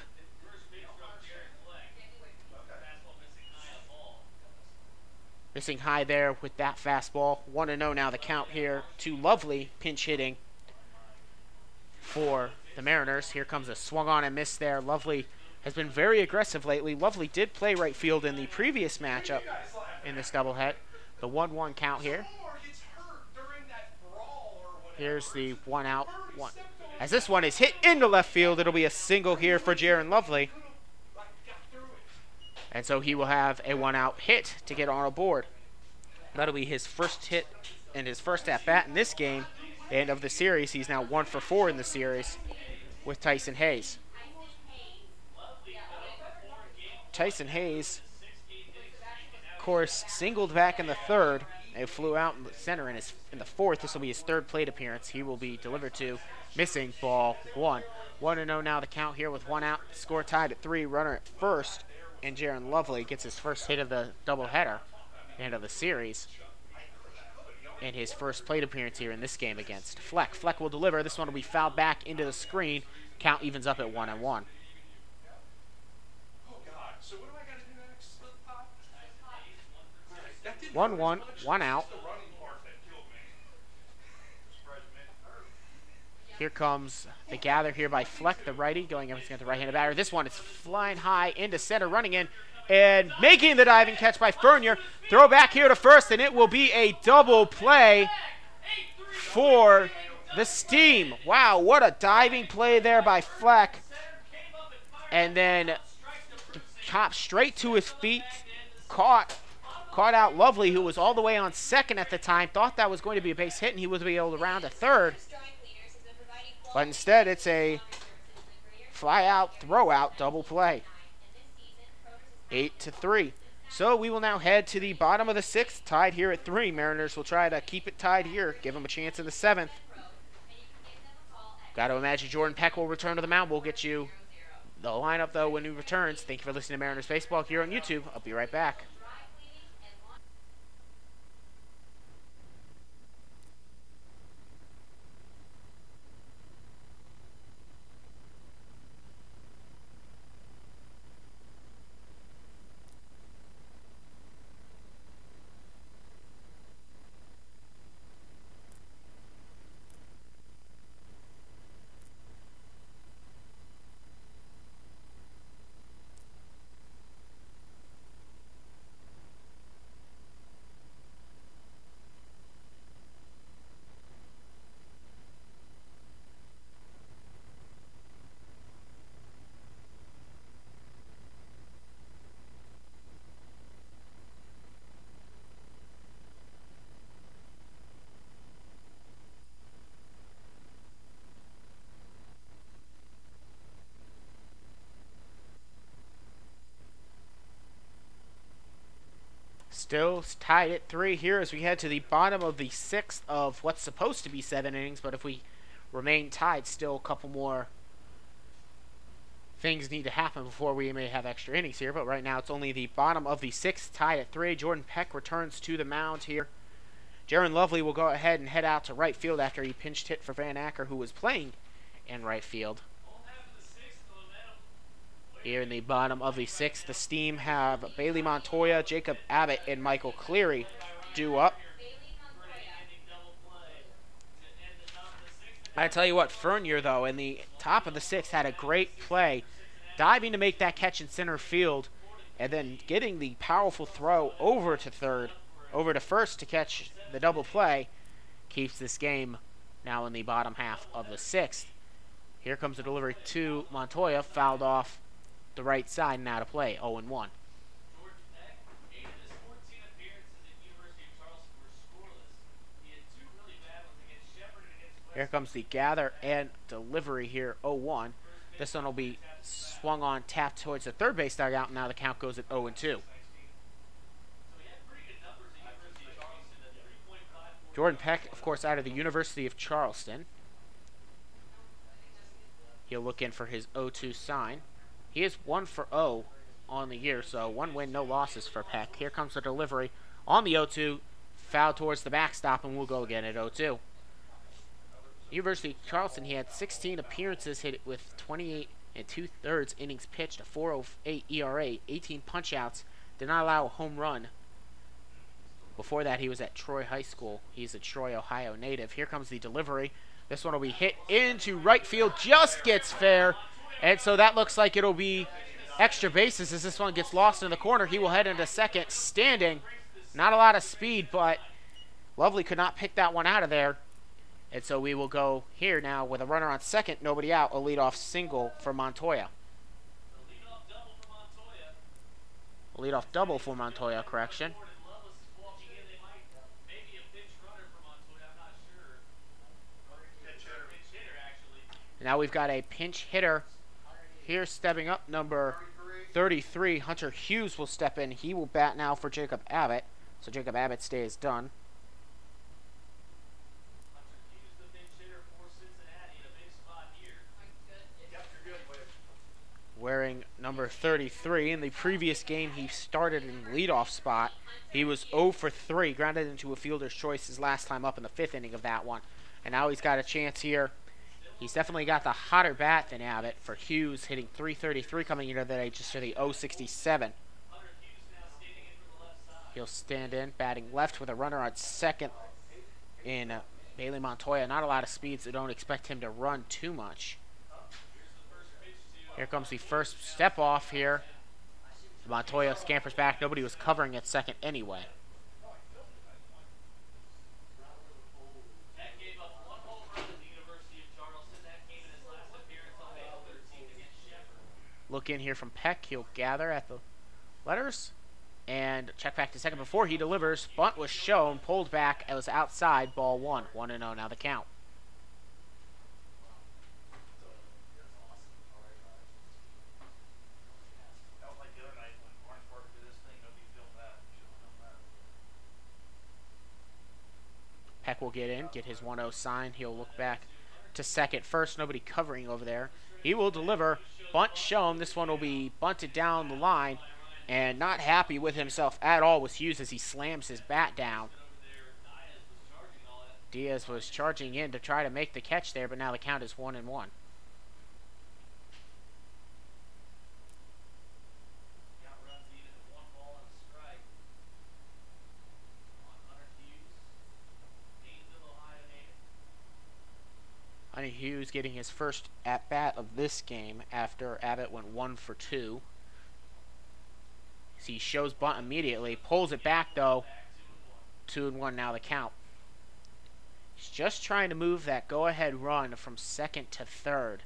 Missing high there with that fastball. 1-0 now the count here to Lovely, pinch hitting for the Mariners. Here comes a swung on and miss there. Lovely has been very aggressive lately. Lovely did play right field in the previous matchup in this doublehead. The 1-1 count here. Here's the 1 out. As this one is hit into left field, it'll be a single here for Jaron Lovely. And so he will have a 1 out hit to get on a board. That'll be his first hit and his first at bat in this game and of the series. He's now 1 for 4 in the series with Tyson Hayes. Tyson Hayes, of course, singled back in the 3rd. It flew out in the center in the 4th. This will be his 3rd plate appearance. He will be delivered to, missing, ball 1. 1-0 now the count here with 1 out. Score tied at 3. Runner at first. And Jaron Lovely gets his first hit of the doubleheader and of the series. And his first plate appearance here in this game against Fleck. Fleck will deliver. This one will be fouled back into the screen. Count evens up at 1-1. 1-1, 1 out. Here comes the gather here by Fleck, the righty, going up against the right-handed batter. This one is flying high into center, running in, and making the diving catch by Fernier. Throw back here to first, and it will be a double play for the Steam. Wow, what a diving play there by Fleck. And then chopped straight to his feet, caught out Lovely, who was all the way on second at the time. Thought that was going to be a base hit, and he would be able to round to third. But instead, it's a fly-out, throw-out double play. 8-3. So we will now head to the bottom of the 6th, tied here at 3. Mariners will try to keep it tied here, give them a chance in the 7th. Got to imagine Jordan Peck will return to the mound. We'll get you the lineup, though, when he returns. Thank you for listening to Mariners Baseball here on YouTube. I'll be right back. Still tied at 3 here as we head to the bottom of the 6th of what's supposed to be 7 innings, but if we remain tied, still a couple more things need to happen before we may have extra innings here. But right now it's only the bottom of the 6th, tied at 3. Jordan Peck returns to the mound here. Jaron Lovely will go ahead and head out to right field after he pinched hit for Van Aker, who was playing in right field. Here in the bottom of the 6th, the Steam have Bailey Montoya, Jacob Abbott, and Michael Cleary due up. I tell you what, Fernier, though, in the top of the 6th had a great play, diving to make that catch in center field, and then getting the powerful throw over to first to catch the double play, keeps this game now in the bottom half of the 6th. Here comes the delivery to Montoya, fouled off the right side and out of play, 0-1. Here comes the gather and delivery here, 0-1. This one will be swung on, tapped towards the third base dugout, and now the count goes at 0-2. Jordan Peck, of course, out of the University of Charleston. He'll look in for his 0-2 sign. He is 1-for-0 on the year, so 1 win, no losses for Peck. Here comes the delivery on the 0-2, foul towards the backstop, and we'll go again at 0-2. University of Charleston, he had 16 appearances, hit with 28 2/3 innings pitched, a 4.08 ERA, 18 punch-outs, did not allow a home run. Before that, he was at Troy High School. He's a Troy, Ohio native. Here comes the delivery. This one will be hit into right field, just gets fair, and so that looks like it'll be extra bases as this one gets lost in the corner. He will head into second, standing. Not a lot of speed, but Lovely could not pick that one out of there. And so we will go here now with a runner on second, nobody out, a leadoff single for Montoya. A leadoff double for Montoya, correction. Now we've got a pinch hitter here stepping up, number 33. Hunter Hughes will step in. He will bat now for Jacob Abbott. So Jacob Abbott's day is done. Wearing number 33. In the previous game, he started in leadoff spot. He was 0 for 3, grounded into a fielder's choice his last time up in the 5th inning of that one. And now he's got a chance here. He's definitely got the hotter bat than Abbott for Hughes, hitting .333 coming into the day just for the .067. He'll stand in, batting left with a runner on second in Bailey Montoya. Not a lot of speed, so don't expect him to run too much. Here comes the first step off here. Montoya scampers back. Nobody was covering at second anyway. Look in here from Peck. He'll gather at the letters and check back to second before he delivers. Bunt was shown, pulled back. It was outside. Ball 1. 1-0 now the count. Peck will get in, get his 1-0 sign. He'll look back to second first. Nobody covering over there. He will deliver. Bunt shown. This one will be bunted down the line. And not happy with himself at all was Hughes as he slams his bat down. Diaz was charging in to try to make the catch there, but now the count is 1-1. Hunter Hughes getting his first at-bat of this game after Abbott went 1 for 2. He shows bunt immediately, pulls it back though. 2-1 now the count. He's just trying to move that go-ahead run from second to third.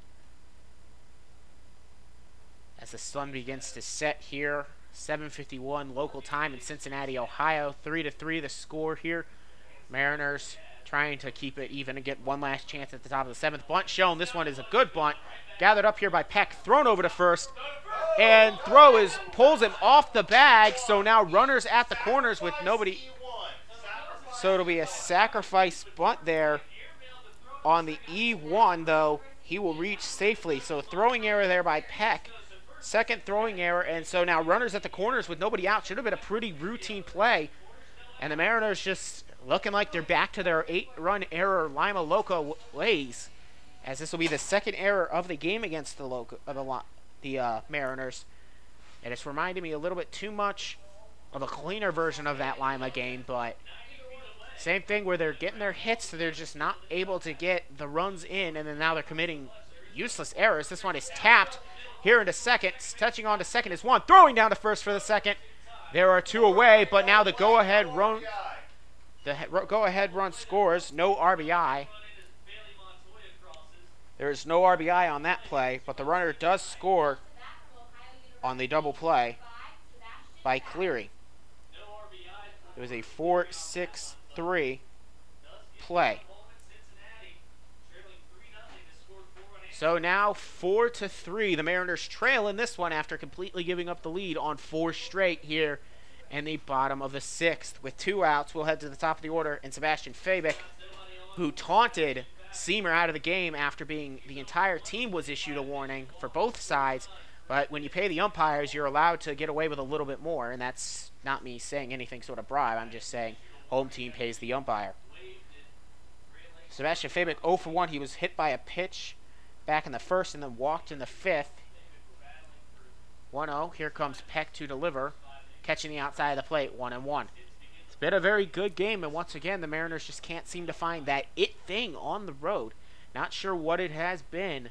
As the sun begins to set here, 7:51 local time in Cincinnati, Ohio. 3-3 the score here. Mariners trying to keep it even and get one last chance at the top of the 7th. Bunt shown. This one is a good bunt. Gathered up here by Peck. Thrown over to first. And throw pulls him off the bag. So now runners at the corners with nobody. So it'll be a sacrifice bunt there on the E1, though. He will reach safely. So throwing error there by Peck. Second throwing error. And so now runners at the corners with nobody out. Should have been a pretty routine play. And the Mariners just looking like they're back to their 8-run error Lima Loca ways, as this will be the second error of the game against the the Mariners. And it's reminded me a little bit too much of a cleaner version of that Lima game, but same thing where they're getting their hits, so they're just not able to get the runs in, and then now they're committing useless errors. This one is tapped here into second. Touching on to second is one. Throwing down to first for the second. There are two away, but now the go-ahead run scores. No RBI. There is no RBI on that play, but the runner does score on the double play by Cleary. It was a 4-6-3 play. So now 4-3. The Mariners trail in this one after completely giving up the lead on 4 straight here in the bottom of the 6th. With 2 outs, we'll head to the top of the order, and Sebastian Fabic, who taunted Seamer out of the game after the entire team was issued a warning for both sides. But when you pay the umpires, you're allowed to get away with a little bit more, and that's not me saying anything sort of bribe. I'm just saying home team pays the umpire. Sebastian Fabic 0 for 1. He was hit by a pitch back in the 1st and then walked in the 5th. 1-0. Here comes Peck to deliver, catching the outside of the plate. 1-1. It's been a very good game, and once again, the Mariners just can't seem to find that it thing on the road. Not sure what it has been.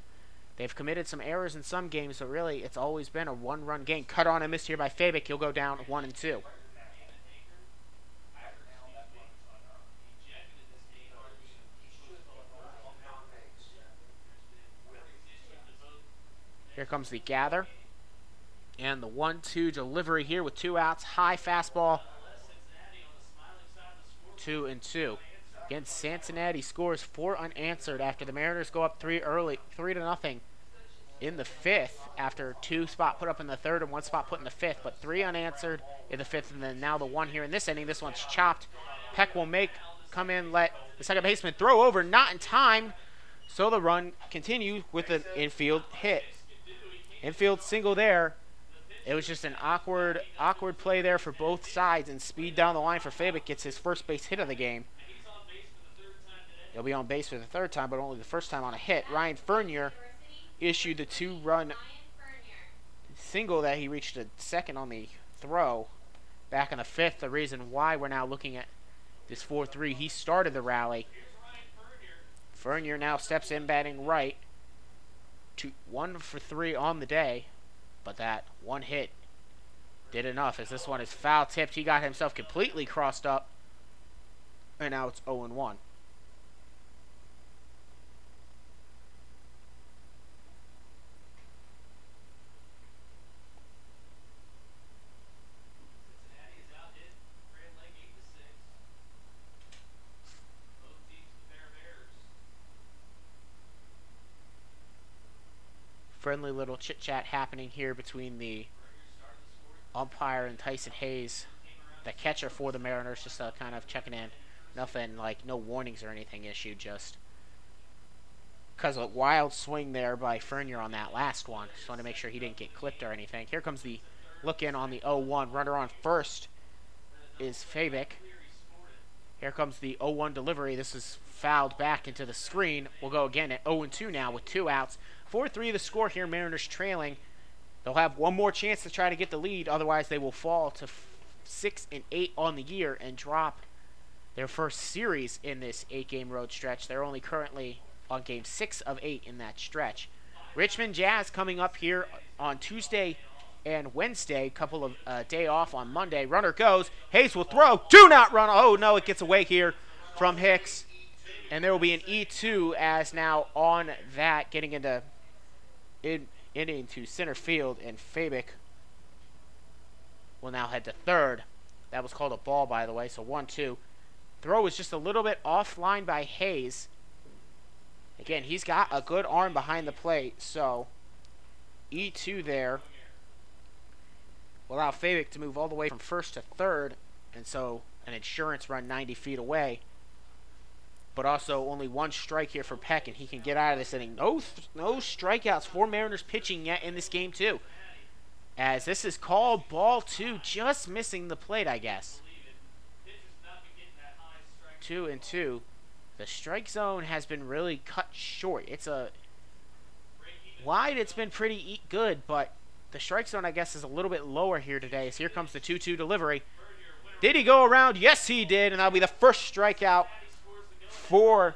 They've committed some errors in some games, but really it's always been a one-run game. Cut on and missed here by Fabic. He'll go down 1-2. Here comes the gather. And the 1-2 delivery here with 2 outs. High fastball. 2-2. Again, Cincinnati scores 4 unanswered after the Mariners go up 3-0 in the 5th after 2 spot put up in the 3rd and 1 spot put in the 5th, but 3 unanswered in the 5th, and then now the 1 here in this inning. This one's chopped. Peck will come in, let the second baseman throw over, not in time, so the run continues with an infield hit. Infield single there. It was just an awkward play there for both sides, and speed down the line for Fabic gets his first base hit of the game. He'll be on base for the 3rd time, but only the 1st time on a hit. Ryan Fernier issued the 2-run single that he reached a second on the throw back in the 5th. The reason why we're now looking at this 4-3. He started the rally. Fernier now steps in batting right. 1 for 3 on the day, but that 1 hit did enough as this one is foul tipped. He got himself completely crossed up, and now it's 0-1. Friendly little chit-chat happening here between the umpire and Tyson Hayes, the catcher for the Mariners, just kind of checking in. Nothing like no warnings or anything issued, just because of a wild swing there by Fernier on that last one. Just want to make sure he didn't get clipped or anything. Here comes the look in on the 0-1. Runner on first is Fabic. Here comes the 0-1 delivery. This is fouled back into the screen. We'll go again at 0-2 now with 2 outs. 4-3 the score here. Mariners trailing. They'll have one more chance to try to get the lead. Otherwise, they will fall to 6-8 on the year and drop their first series in this 8-game road stretch. They're only currently on game 6 of 8 in that stretch. Richmond Jazz coming up here on Tuesday and Wednesday. Couple of day off on Monday. Runner goes. Hayes will throw. Do not run. Oh, no, it gets away here from Hicks. And there will be an E2 as now on that, getting into center field, and Fabic will now head to 3rd. That was called a ball, by the way, so 1-2. Throw is just a little bit offline by Hayes. Again, he's got a good arm behind the plate, so E2 there will allow Fabic to move all the way from 1st to 3rd, and so an insurance run 90 feet away. But also only 1 strike here for Peck, and he can get out of this inning. No strikeouts for Mariners pitching yet in this game, too. As this is called ball 2, just missing the plate, I guess. 2-2. The strike zone has been really cut short. It's Wide, it's been pretty good, but the strike zone, I guess, is a little bit lower here today. So here comes the 2-2 delivery. Did he go around? Yes, he did, and that'll be the first strikeout for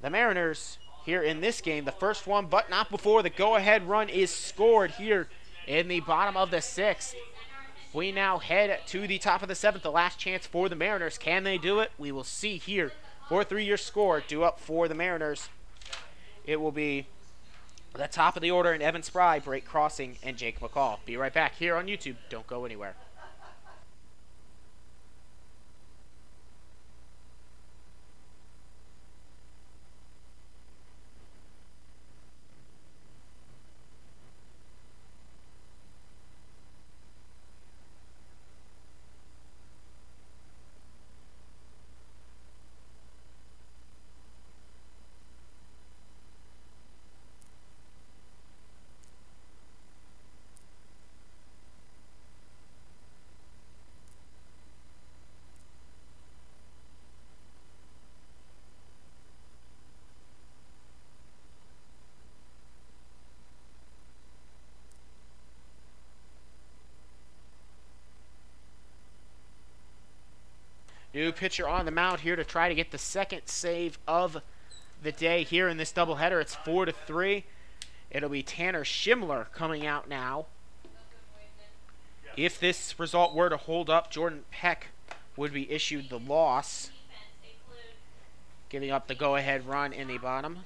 the Mariners here in this game. The first one, but not before the go-ahead run is scored here in the bottom of the 6th. We now head to the top of the 7th, the last chance for the Mariners. Can they do it? We will see here. 4-3 your score, due up for the Mariners. It will be the top of the order in Evan Spry, Blake Crossing, and Jake McCall. Be right back here on YouTube. Don't go anywhere. New pitcher on the mound here to try to get the second save of the day here in this doubleheader. It's 4-3. It'll be Tanner Schimler coming out now. If this result were to hold up, Jordan Peck would be issued the loss, giving up the go-ahead run in the bottom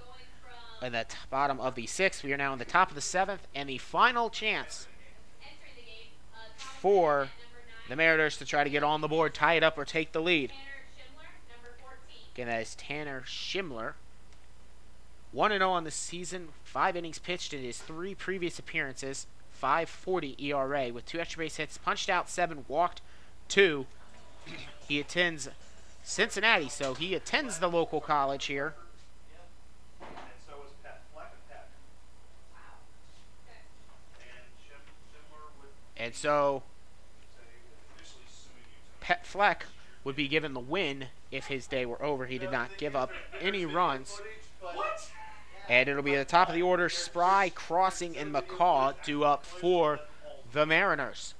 of the 6th. We are now in the top of the 7th, and the final chance for the Mariners to try to get on the board, tie it up, or take the lead. Again, that is Tanner Schimler. 1-0 on the season, 5 innings pitched in his 3 previous appearances, 5.40 ERA with 2 extra base hits, punched out 7, walked 2. He attends Cincinnati, so he attends the local college here. And so Pet Fleck would be given the win if his day were over. He did not give up any runs. And it'll be at the top of the order, Spry, Crossing, and McCaw due up for the Mariners,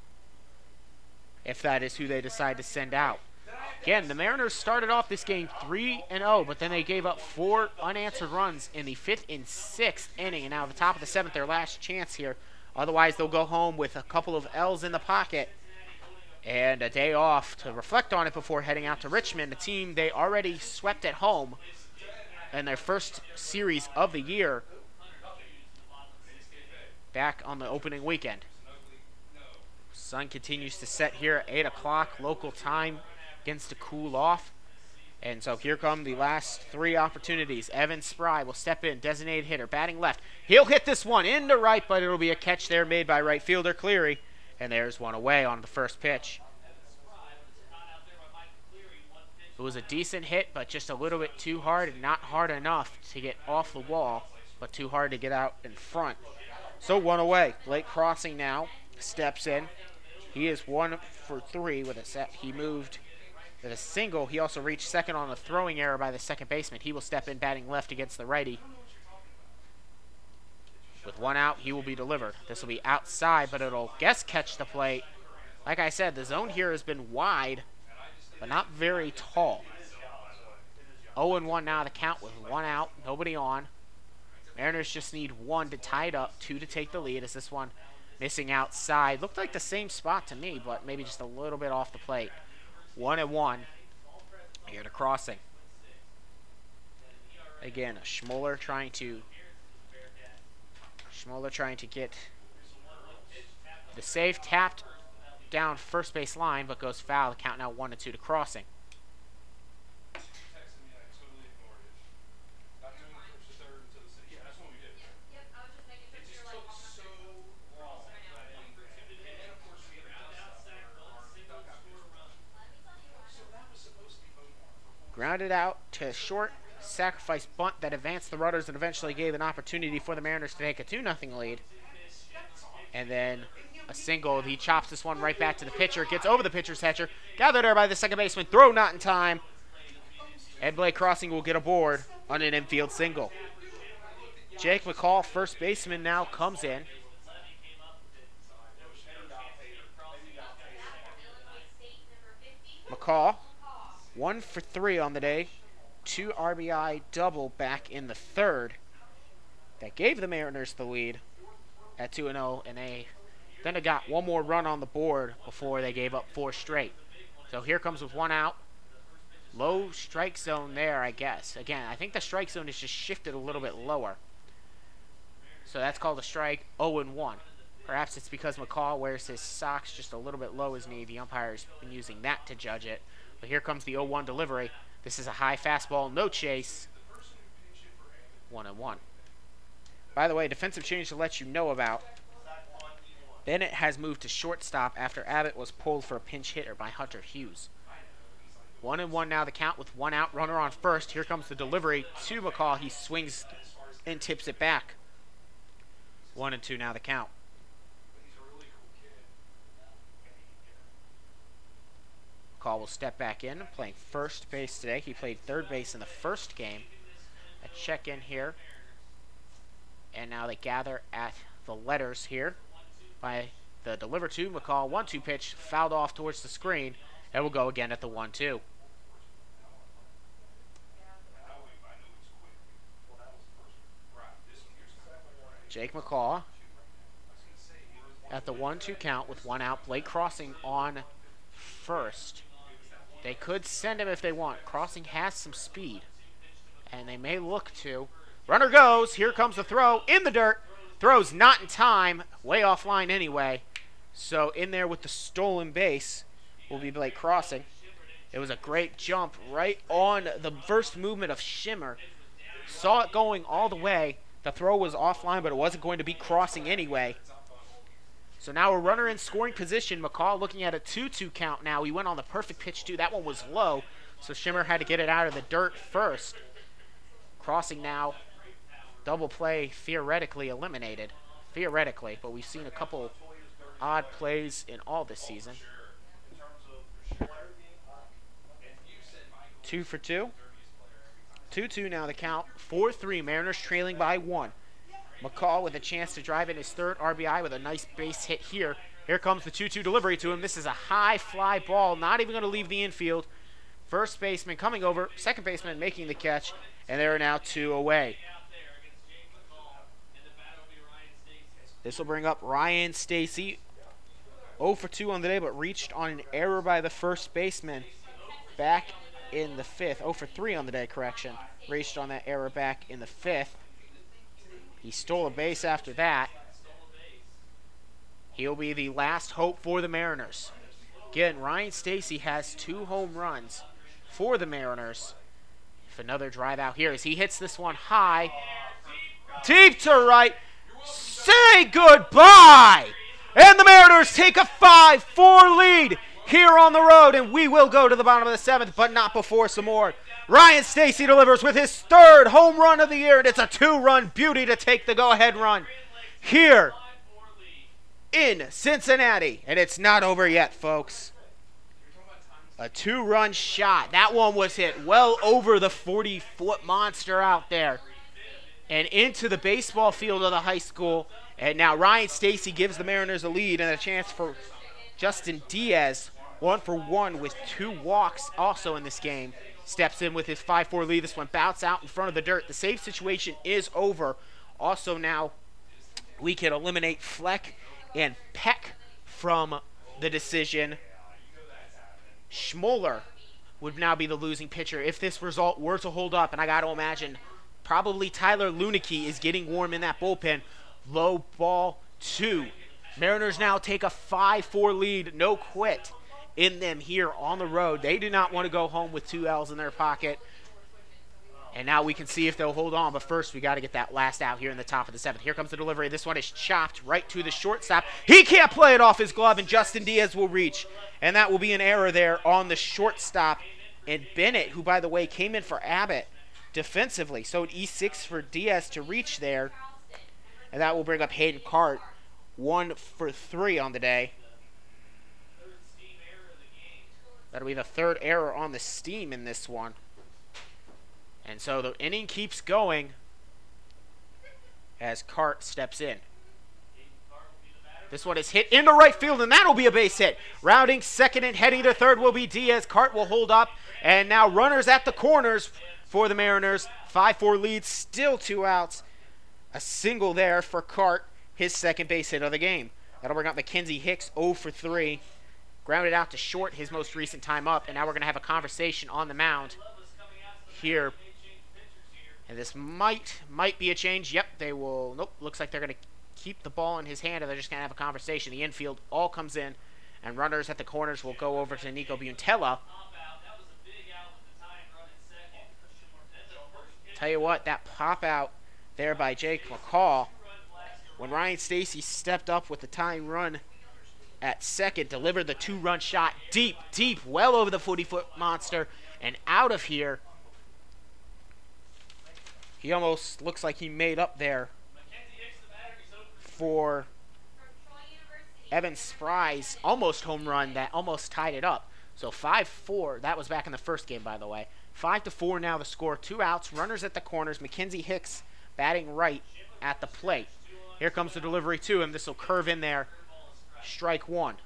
if that is who they decide to send out. Again, the Mariners started off this game 3-0, but then they gave up 4 unanswered runs in the 5th and 6th inning. And now at the top of the 7th, their last chance here. Otherwise, they'll go home with a couple of L's in the pocket and a day off to reflect on it before heading out to Richmond, a team they already swept at home in their first series of the year back on the opening weekend. Sun continues to set here at 8 o'clock local time, begins to cool off. And so here come the last 3 opportunities. Evan Spry will step in, designated hitter, batting left. He'll hit this one into right, but it'll be a catch there made by right fielder Cleary. And there's one away on the first pitch. It was a decent hit, but just a little bit too hard and not hard enough to get off the wall, but too hard to get out in front. So one away. Blake Crossing now steps in. He is 1 for 3 with a set. He moved with a single. He also reached second on a throwing error by the second baseman. He will step in batting left against the righty. With 1 out, he will be delivered. This will be outside, but it'll catch the plate. Like I said, the zone here has been wide, but not very tall. 0-1 now the count with 1 out, nobody on. Mariners just need 1 to tie it up, 2 to take the lead. As this one missing outside. Looked like the same spot to me, but maybe just a little bit off the plate. 1-1 here to Crossing. Again, Schmoller trying to get the save, tapped down first base line, but goes foul. The count now 1-2 to Crossing. Grounded out to short, sacrifice bunt that advanced the runners and eventually gave an opportunity for the Mariners to take a 2-0 lead. And then a single. He chops this one right back to the pitcher. Gets over the pitcher's catcher. Gathered there by the second baseman. Throw not in time. And Blake Crossing will get aboard on an infield single. Jake McCall, first baseman, now comes in. McCall, 1 for 3 on the day. 2 RBI double back in the third. That gave the Mariners the lead at 2-0, and then they got one more run on the board before they gave up 4 straight. So here comes with 1 out. Low strike zone there, I guess. Again, I think the strike zone is just shifted a little bit lower. So that's called a strike, 0-1. Perhaps it's because McCall wears his socks just a little bit low his knee. The umpire's been using that to judge it. But here comes the 0-1 delivery. This is a high fastball, no chase. 1-1. By the way, defensive change to let you know about. Bennett has moved to shortstop after Abbott was pulled for a pinch hitter by Hunter Hughes. 1-1 now the count with 1 out, runner on first. Here comes the delivery to McCall. He swings and tips it back. 1-2 now the count. McCall will step back in, playing first base today. He played third base in the first game. A check in here. And now they gather at the letters here by the deliver to McCall. 1-2 pitch, fouled off towards the screen, and will go again at the 1-2. Jake McCall at the 1-2 count with 1 out. Blake Crossing on first. They could send him if they want. Crossing has some speed, and they may look to. Runner goes. Here comes the throw in the dirt. Throw's not in time. Way offline anyway. So in there with the stolen base will be Blake Crossing. It was a great jump right on the first movement of Shimmer. Saw it going all the way. The throw was offline, but it wasn't going to be Crossing anyway. So now a runner in scoring position. McCall looking at a 2-2 count now. He went on the perfect pitch too. That one was low, so Shimmer had to get it out of the dirt first. Crossing now. Double play theoretically eliminated. Theoretically, but we've seen a couple odd plays in all this season. 2 for 2. 2-2 now the count. 4-3. Mariners trailing by 1. McCall with a chance to drive in his third RBI with a nice base hit here. Here comes the 2-2 delivery to him. This is a high fly ball, not even going to leave the infield. First baseman coming over, second baseman making the catch, and there are now 2 away. This will bring up Ryan Stacy. 0 for 2 on the day, but reached on an error by the first baseman back in the 5th. 0 for 3 on the day, correction. Reached on that error back in the 5th. He stole a base after that. He'll be the last hope for the Mariners. Again, Ryan Stacy has 2 home runs for the Mariners. If another drive out here as he hits this one high, deep to right. Say goodbye! And the Mariners take a 5-4 lead here on the road, and we will go to the bottom of the 7th, but not before some more. Ryan Stacy delivers with his 3rd home run of the year, and it's a 2-run beauty to take the go-ahead run here in Cincinnati. And it's not over yet, folks. A 2-run shot. That one was hit well over the 40-foot monster out there and into the baseball field of the high school. And now Ryan Stacy gives the Mariners a lead and a chance for Justin Diaz, 1 for 1 with 2 walks also in this game. Steps in with his 5-4 lead. This one bounced out in front of the dirt. The save situation is over. Also now we can eliminate Fleck and Peck from the decision. Schmoller would now be the losing pitcher if this result were to hold up. And I got to imagine probably Tyler Lunieke is getting warm in that bullpen. Low ball 2. Mariners now take a 5-4 lead. No quit in them here on the road. They do not want to go home with 2 L's in their pocket. And now we can see if they'll hold on. But first, we got to get that last out here in the top of the 7th. Here comes the delivery. This one is chopped right to the shortstop. He can't play it off his glove, and Justin Diaz will reach. And that will be an error there on the shortstop. And Bennett, who, by the way, came in for Abbott defensively. So an E6 for Diaz to reach there. And that will bring up Hayden Cart. 1 for 3 on the day. That'll be the 3rd error on the steam in this one. And so the inning keeps going. as Cart steps in. This one is hit into right field, and that'll be a base hit. Rounding second and heading to third will be Diaz. Cart will hold up, and now runners at the corners for the Mariners. 5-4 lead, still 2 outs. A single there for Cart, his second base hit of the game. That'll bring up Mackenzie Hicks, 0 for 3. Grounded out to short his most recent time up, and now we're going to have a conversation on the mound here. And this might be a change. Yep, they will. Nope, looks like they're going to keep the ball in his hand, and they're just going to have a conversation. The infield all comes in, and runners at the corners will go over to Nico Buntella. Tell you what, that pop out there by Jake McCall, when Ryan Stacy stepped up with the tying run at second, delivered the 2-run shot deep, well over the 40-foot monster, and out of here. He almost looks like he made up there for Evan Spry's almost home run that almost tied it up. So 5-4. That was back in the first game, by the way. 5-4 now the score. 2 outs. Runners at the corners. Mackenzie Hicks batting right at the plate. Here comes the delivery to him. This will curve in there. Strike 1.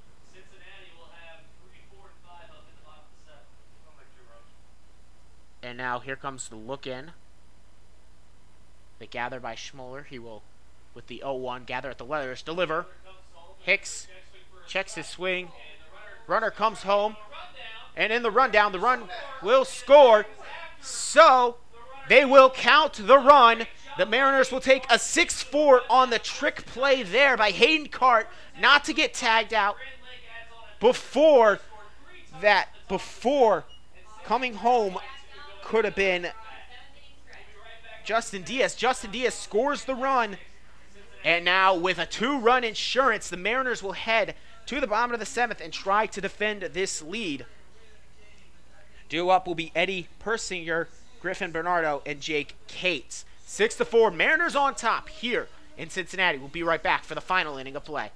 And now here comes the look in. The gather by Schmoller. He will, with the 0-1, gather at the letters. Deliver. Hicks checks his swing. Runner comes home. And in the rundown, the run will score. So they will count the run. The Mariners will take a 6-4 on the trick play there by Hayden Cart, not to get tagged out. Before coming home could have been Justin Diaz. Justin Diaz scores the run. And now with a 2-run insurance, the Mariners will head to the bottom of the 7th and try to defend this lead. Due up will be Eddie Persinger, Griffin Bernardo, and Jake Cates. 6-4, Mariners on top here in Cincinnati. We'll be right back for the final inning of play.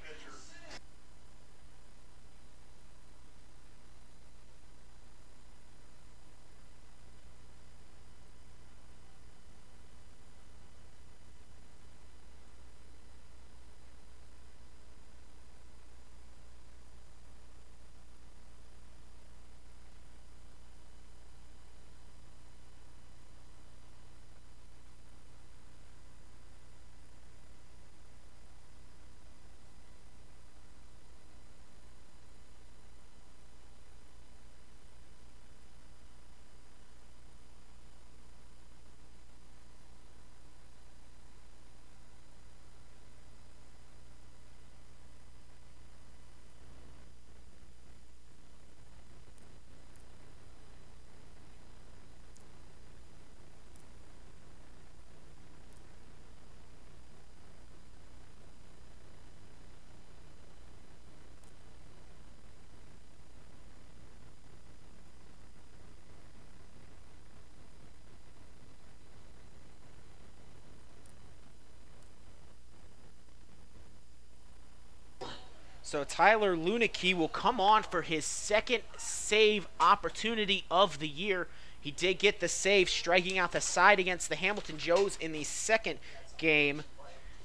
So Tyler Lunicky will come on for his second save opportunity of the year. He did get the save, striking out the side against the Hamilton Joes in the second game.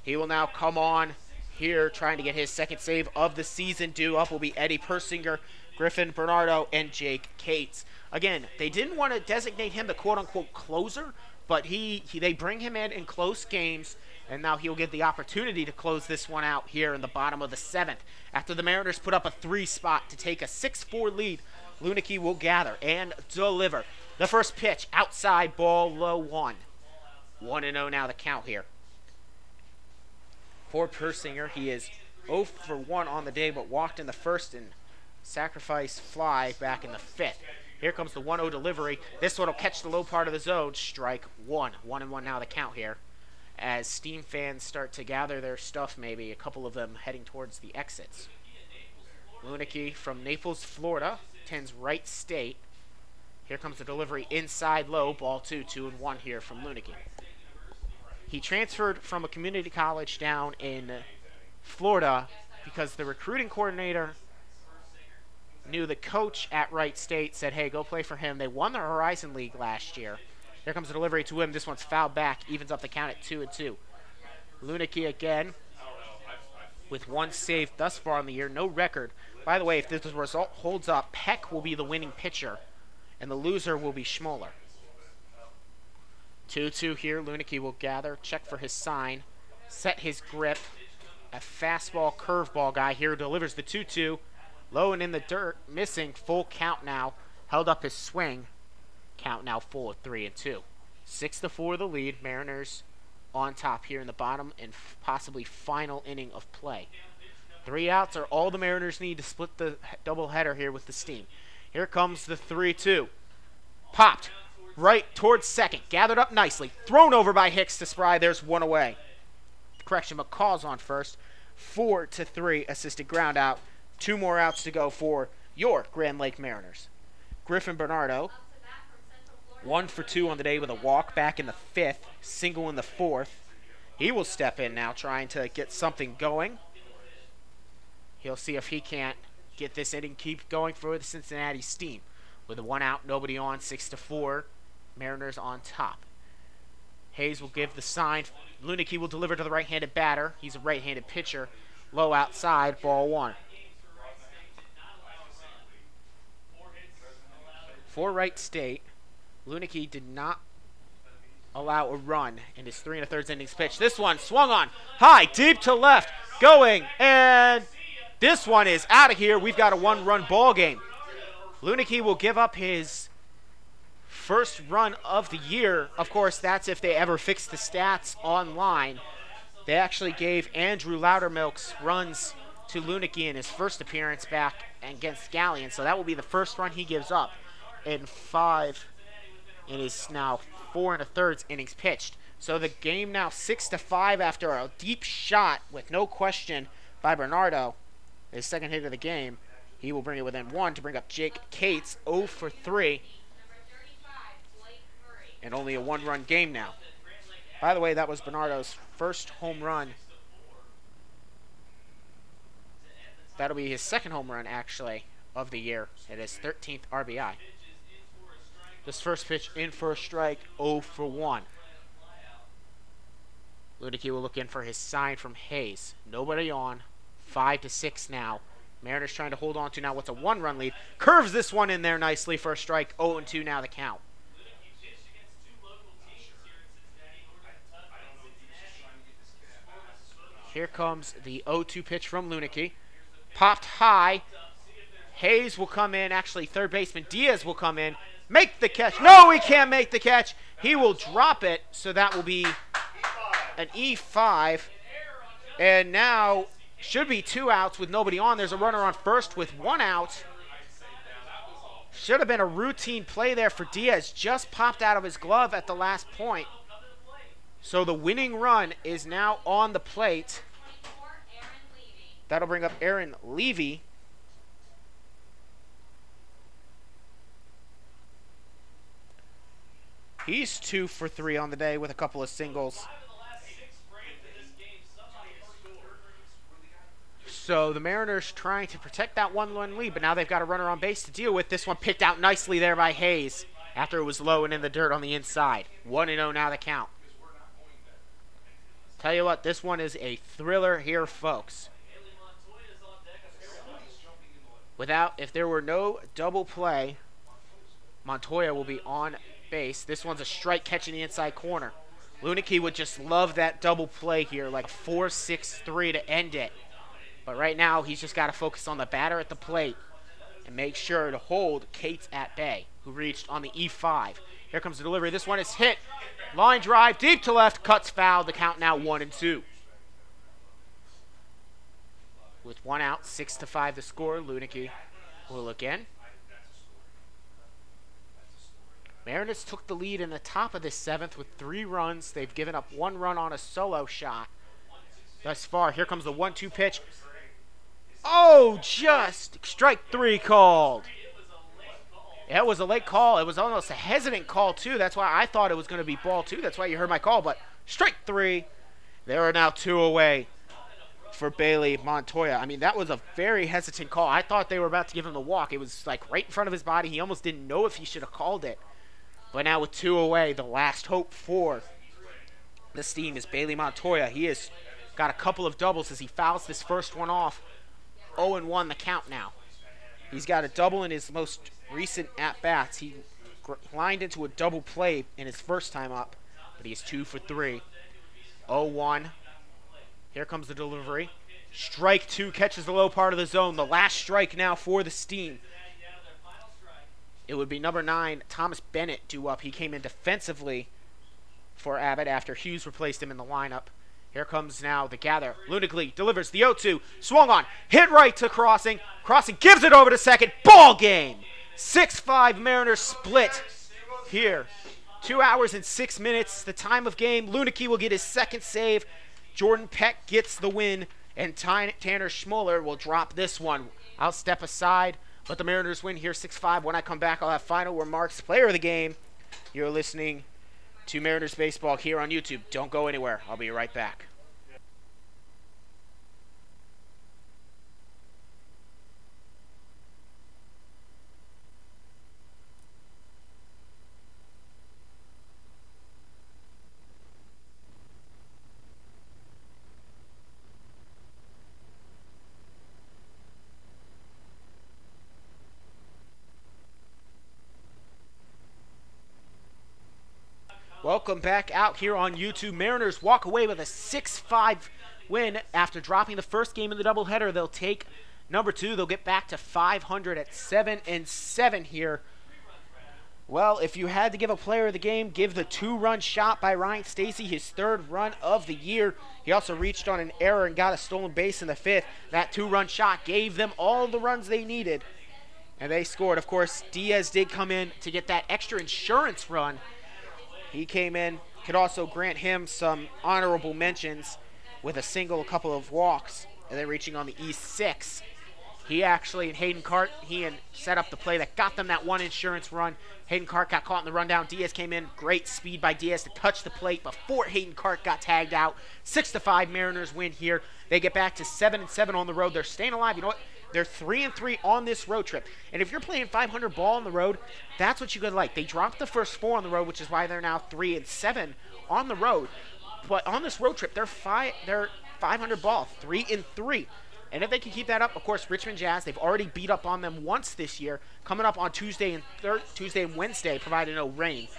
He will now come on here trying to get his second save of the season. Due up will be Eddie Persinger, Griffin Bernardo, and Jake Cates. Again, they didn't want to designate him the quote-unquote closer, but they bring him in close games, and now he'll get the opportunity to close this one out here in the bottom of the 7th. After the Mariners put up a 3 spot to take a 6-4 lead, Lunicky will gather and deliver. The first pitch, outside, ball low 1. 1-0 now the count here. For Persinger, he is 0 for 1 on the day, but walked in the first and sacrifice fly back in the 5th. Here comes the 1-0 delivery. This one will catch the low part of the zone. Strike 1. 1-1 now the count here. As Steam fans start to gather their stuff, maybe a couple of them heading towards the exits. Lunicky from Naples, Florida, attends Wright State. Here comes the delivery inside low, ball 2, 2-1 here from Lunicky. He transferred from a community college down in Florida because the recruiting coordinator knew the coach at Wright State, said, hey, go play for him. They won the Horizon League last year. Here comes the delivery to him. This one's fouled back, evens up the count at 2-2. Luneke again with one save thus far in the year. No record. By the way, if this result holds up, Peck will be the winning pitcher, and the loser will be Schmoller. 2-2 here. Luneke will gather, check for his sign, set his grip. A fastball curveball guy here delivers the 2-2. Low and in the dirt, missing. Full count now. Held up his swing. Count now full at 3-2. 6-4 the lead. Mariners on top here in the bottom and possibly final inning of play. 3 outs are all the Mariners need to split the doubleheader here with the Steam. Here comes the 3-2. Popped right towards second. Gathered up nicely. Thrown over by Hicks to Spry. There's one away. Correction, McCall's on first. 4-3 assisted ground out. 2 more outs to go for your Grand Lake Mariners. Griffin Bernardo, 1 for 2 on the day with a walk back in the 5th, single in the 4th. He will step in now trying to get something going. He'll see if he can't get this inning keep going for the Cincinnati Steam. With a 1 out, nobody on, 6-4, Mariners on top. Hayes will give the sign. Luneke will deliver to the right-handed batter. He's a right-handed pitcher. Low outside, ball 1. For Wright State, Luneke did not allow a run in his 3 1/3 innings pitch. This one swung on high, deep to left, going, and this one is out of here. We've got a 1-run ball game. Luneke will give up his first run of the year. Of course, that's if they ever fix the stats online. They actually gave Andrew Loudermilk's runs to Luneke in his first appearance back against Galleon, so that will be the first run he gives up in 5 in his now 4 1/3 innings pitched. So the game now 6-5 after a deep shot with no question by Bernardo. His second hit of the game. He will bring it within 1 to bring up Jake Cates, 0 for 3. And only a 1-run game now. By the way, that was Bernardo's first home run. That'll be his second home run, actually, of the year. It is 13th RBI. This first pitch in for a strike, 0 for 1. Luneke will look in for his sign from Hayes. Nobody on. 5-6 now. Mariners trying to hold on to now what's a 1-run lead. Curves this one in there nicely for a strike. 0-2 now the count. Here comes the 0-2 pitch from Luneke. Popped high. Hayes will come in. Actually, third baseman Diaz will come in. Make the catch. No, he can't make the catch. He will drop it, so that will be an E5. And now should be 2 outs with nobody on. There's a runner on first with 1 out. Should have been a routine play there for Diaz. Just popped out of his glove at the last point. So the winning run is now on the plate. That'll bring up Aaron Levy. He's 2 for 3 on the day with a couple of singles. So the Mariners trying to protect that 1-run lead, but now they've got a runner on base to deal with. This one picked out nicely there by Hayes after it was low and in the dirt on the inside. 1-0 now the count. Tell you what, this one is a thriller here, folks. If there were no double play, Montoya will be on base. This one's a strike catching the inside corner. Luneke would just love that double play here, like 4-6-3 to end it. But right now, he's just got to focus on the batter at the plate and make sure to hold Cates at bay, who reached on the E5. Here comes the delivery. This one is hit. Line drive, deep to left, cuts foul. The count now 1-2. With 1 out, 6-5 the score. Luneke will look in. Mariners took the lead in the top of the 7th with 3 runs. They've given up 1 run on a solo shot thus far. Here comes the 1-2 pitch. Oh, just strike 3 called. It was a late call. It was almost a hesitant call, too. That's why I thought it was going to be ball 2. That's why you heard my call. But strike 3. There are now 2 away for Bailey Montoya. I mean, that was a very hesitant call. I thought they were about to give him the walk. It was like right in front of his body. He almost didn't know if he should have called it. But now with 2 away, the last hope for the Steam is Bailey Montoya. He has got a couple of doubles as he fouls this first one off. 0-1 the count now. He's got a double in his most recent at-bats. He lined into a double play in his first time up, but he's 2 for 3. 0-1. Here comes the delivery. Strike 2, catches the low part of the zone. The last strike now for the Steam. It would be number 9, Thomas Bennett, due up. He came in defensively for Abbott after Hughes replaced him in the lineup. Here comes now the gather. Lunigly delivers the 0-2. Swung on. Hit right to Crossing. Crossing gives it over to second. Ball game. 6-5 Mariners split here. 2 hours and 6 minutes. The time of game. Lunicky will get his second save. Jordan Peck gets the win. And Tanner Schmoller will drop this one. I'll step aside. Let the Mariners win here 6-5. When I come back, I'll have final remarks. Player of the game. You're listening to Mariners Baseball here on YouTube. Don't go anywhere. I'll be right back. Welcome back out here on YouTube. Mariners walk away with a 6-5 win after dropping the first game in the doubleheader. They'll take number 2. They'll get back to 500 at 7-7 here. Well, if you had to give a player of the game, give the 2-run shot by Ryan Stacy, his 3rd run of the year. He also reached on an error and got a stolen base in the 5th. That 2-run shot gave them all the runs they needed, and they scored. Of course, Diaz did come in to get that extra insurance run. He came in, could also grant him some honorable mentions with a single, a couple of walks, and then reaching on the E6. He actually, and Hayden Cart, set up the play that got them that one insurance run. Hayden Cart got caught in the rundown. Diaz came in, great speed by Diaz to touch the plate before Hayden Cart got tagged out. 6-5 Mariners win here. They get back to 7-7 on the road. They're staying alive. You know what? They're 3-3 on this road trip. And if you're playing 500 ball on the road, that's what you could like. They dropped the first 4 on the road, which is why they're now 3-7 on the road. But on this road trip, they're 500 ball, 3-3. And if they can keep that up, of course, Richmond Jazz, they've already beat up on them once this year, coming up on Tuesday and Wednesday, provided no rain.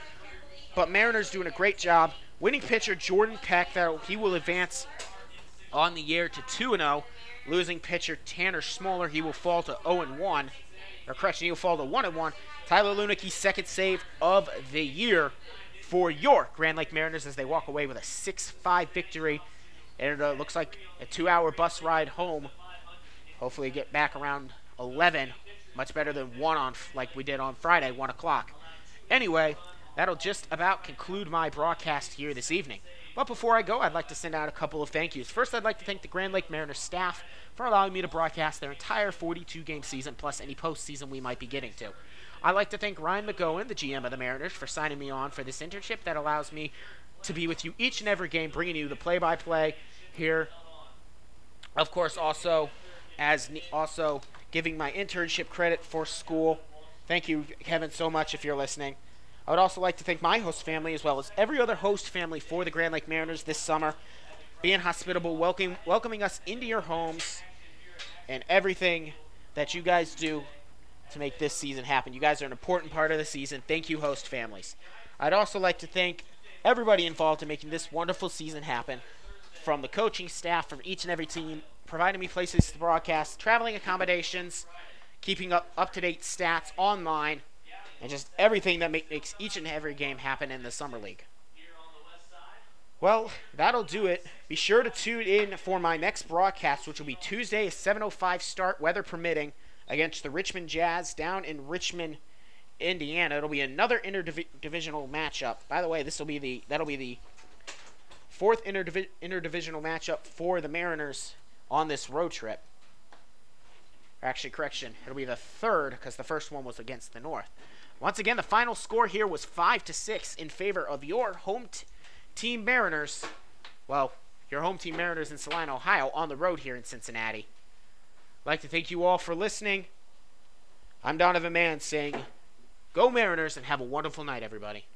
But Mariners doing a great job. Winning pitcher Jordan Peck, he will advance on the year to 2-0. Losing pitcher Tanner Schmoller, he will fall to 0-1. Or correction, he will fall to 1-1. Tyler Lunicky's 2nd save of the year for your Grand Lake Mariners as they walk away with a 6-5 victory. And it looks like a 2-hour bus ride home. Hopefully get back around 11. Much better than 1 like we did on Friday, 1 o'clock. Anyway, that'll just about conclude my broadcast here this evening. But before I go, I'd like to send out a couple of thank yous. First, I'd like to thank the Grand Lake Mariners staff for allowing me to broadcast their entire 42-game season, plus any postseason we might be getting to. I'd like to thank Ryan McGowan, the GM of the Mariners, for signing me on for this internship that allows me to be with you each and every game, bringing you the play-by-play here. Of course, also giving my internship credit for school. Thank you, Kevin, so much if you're listening. I would also like to thank my host family as well as every other host family for the Grand Lake Mariners this summer, being hospitable, welcoming us into your homes, and everything that you guys do to make this season happen. You guys are an important part of the season. Thank you, host families. I'd also like to thank everybody involved in making this wonderful season happen, from the coaching staff, from each and every team, providing me places to broadcast, traveling accommodations, keeping up-to-date stats online, and just everything that makes each and every game happen in the Summer League. Well, that'll do it. Be sure to tune in for my next broadcast, which will be Tuesday, a 7:05 start, weather permitting, against the Richmond Jazz down in Richmond, Indiana. It'll be another interdivisional matchup. By the way, that'll be the 4th interdivisional matchup for the Mariners on this road trip. Actually, correction, it'll be the 3rd because the first one was against the North. Once again, the final score here was 5-6 in favor of your home team Mariners. Well, your home team Mariners in Salina, Ohio, on the road here in Cincinnati. I'd like to thank you all for listening. I'm Donovan Mann saying, go Mariners, and have a wonderful night, everybody.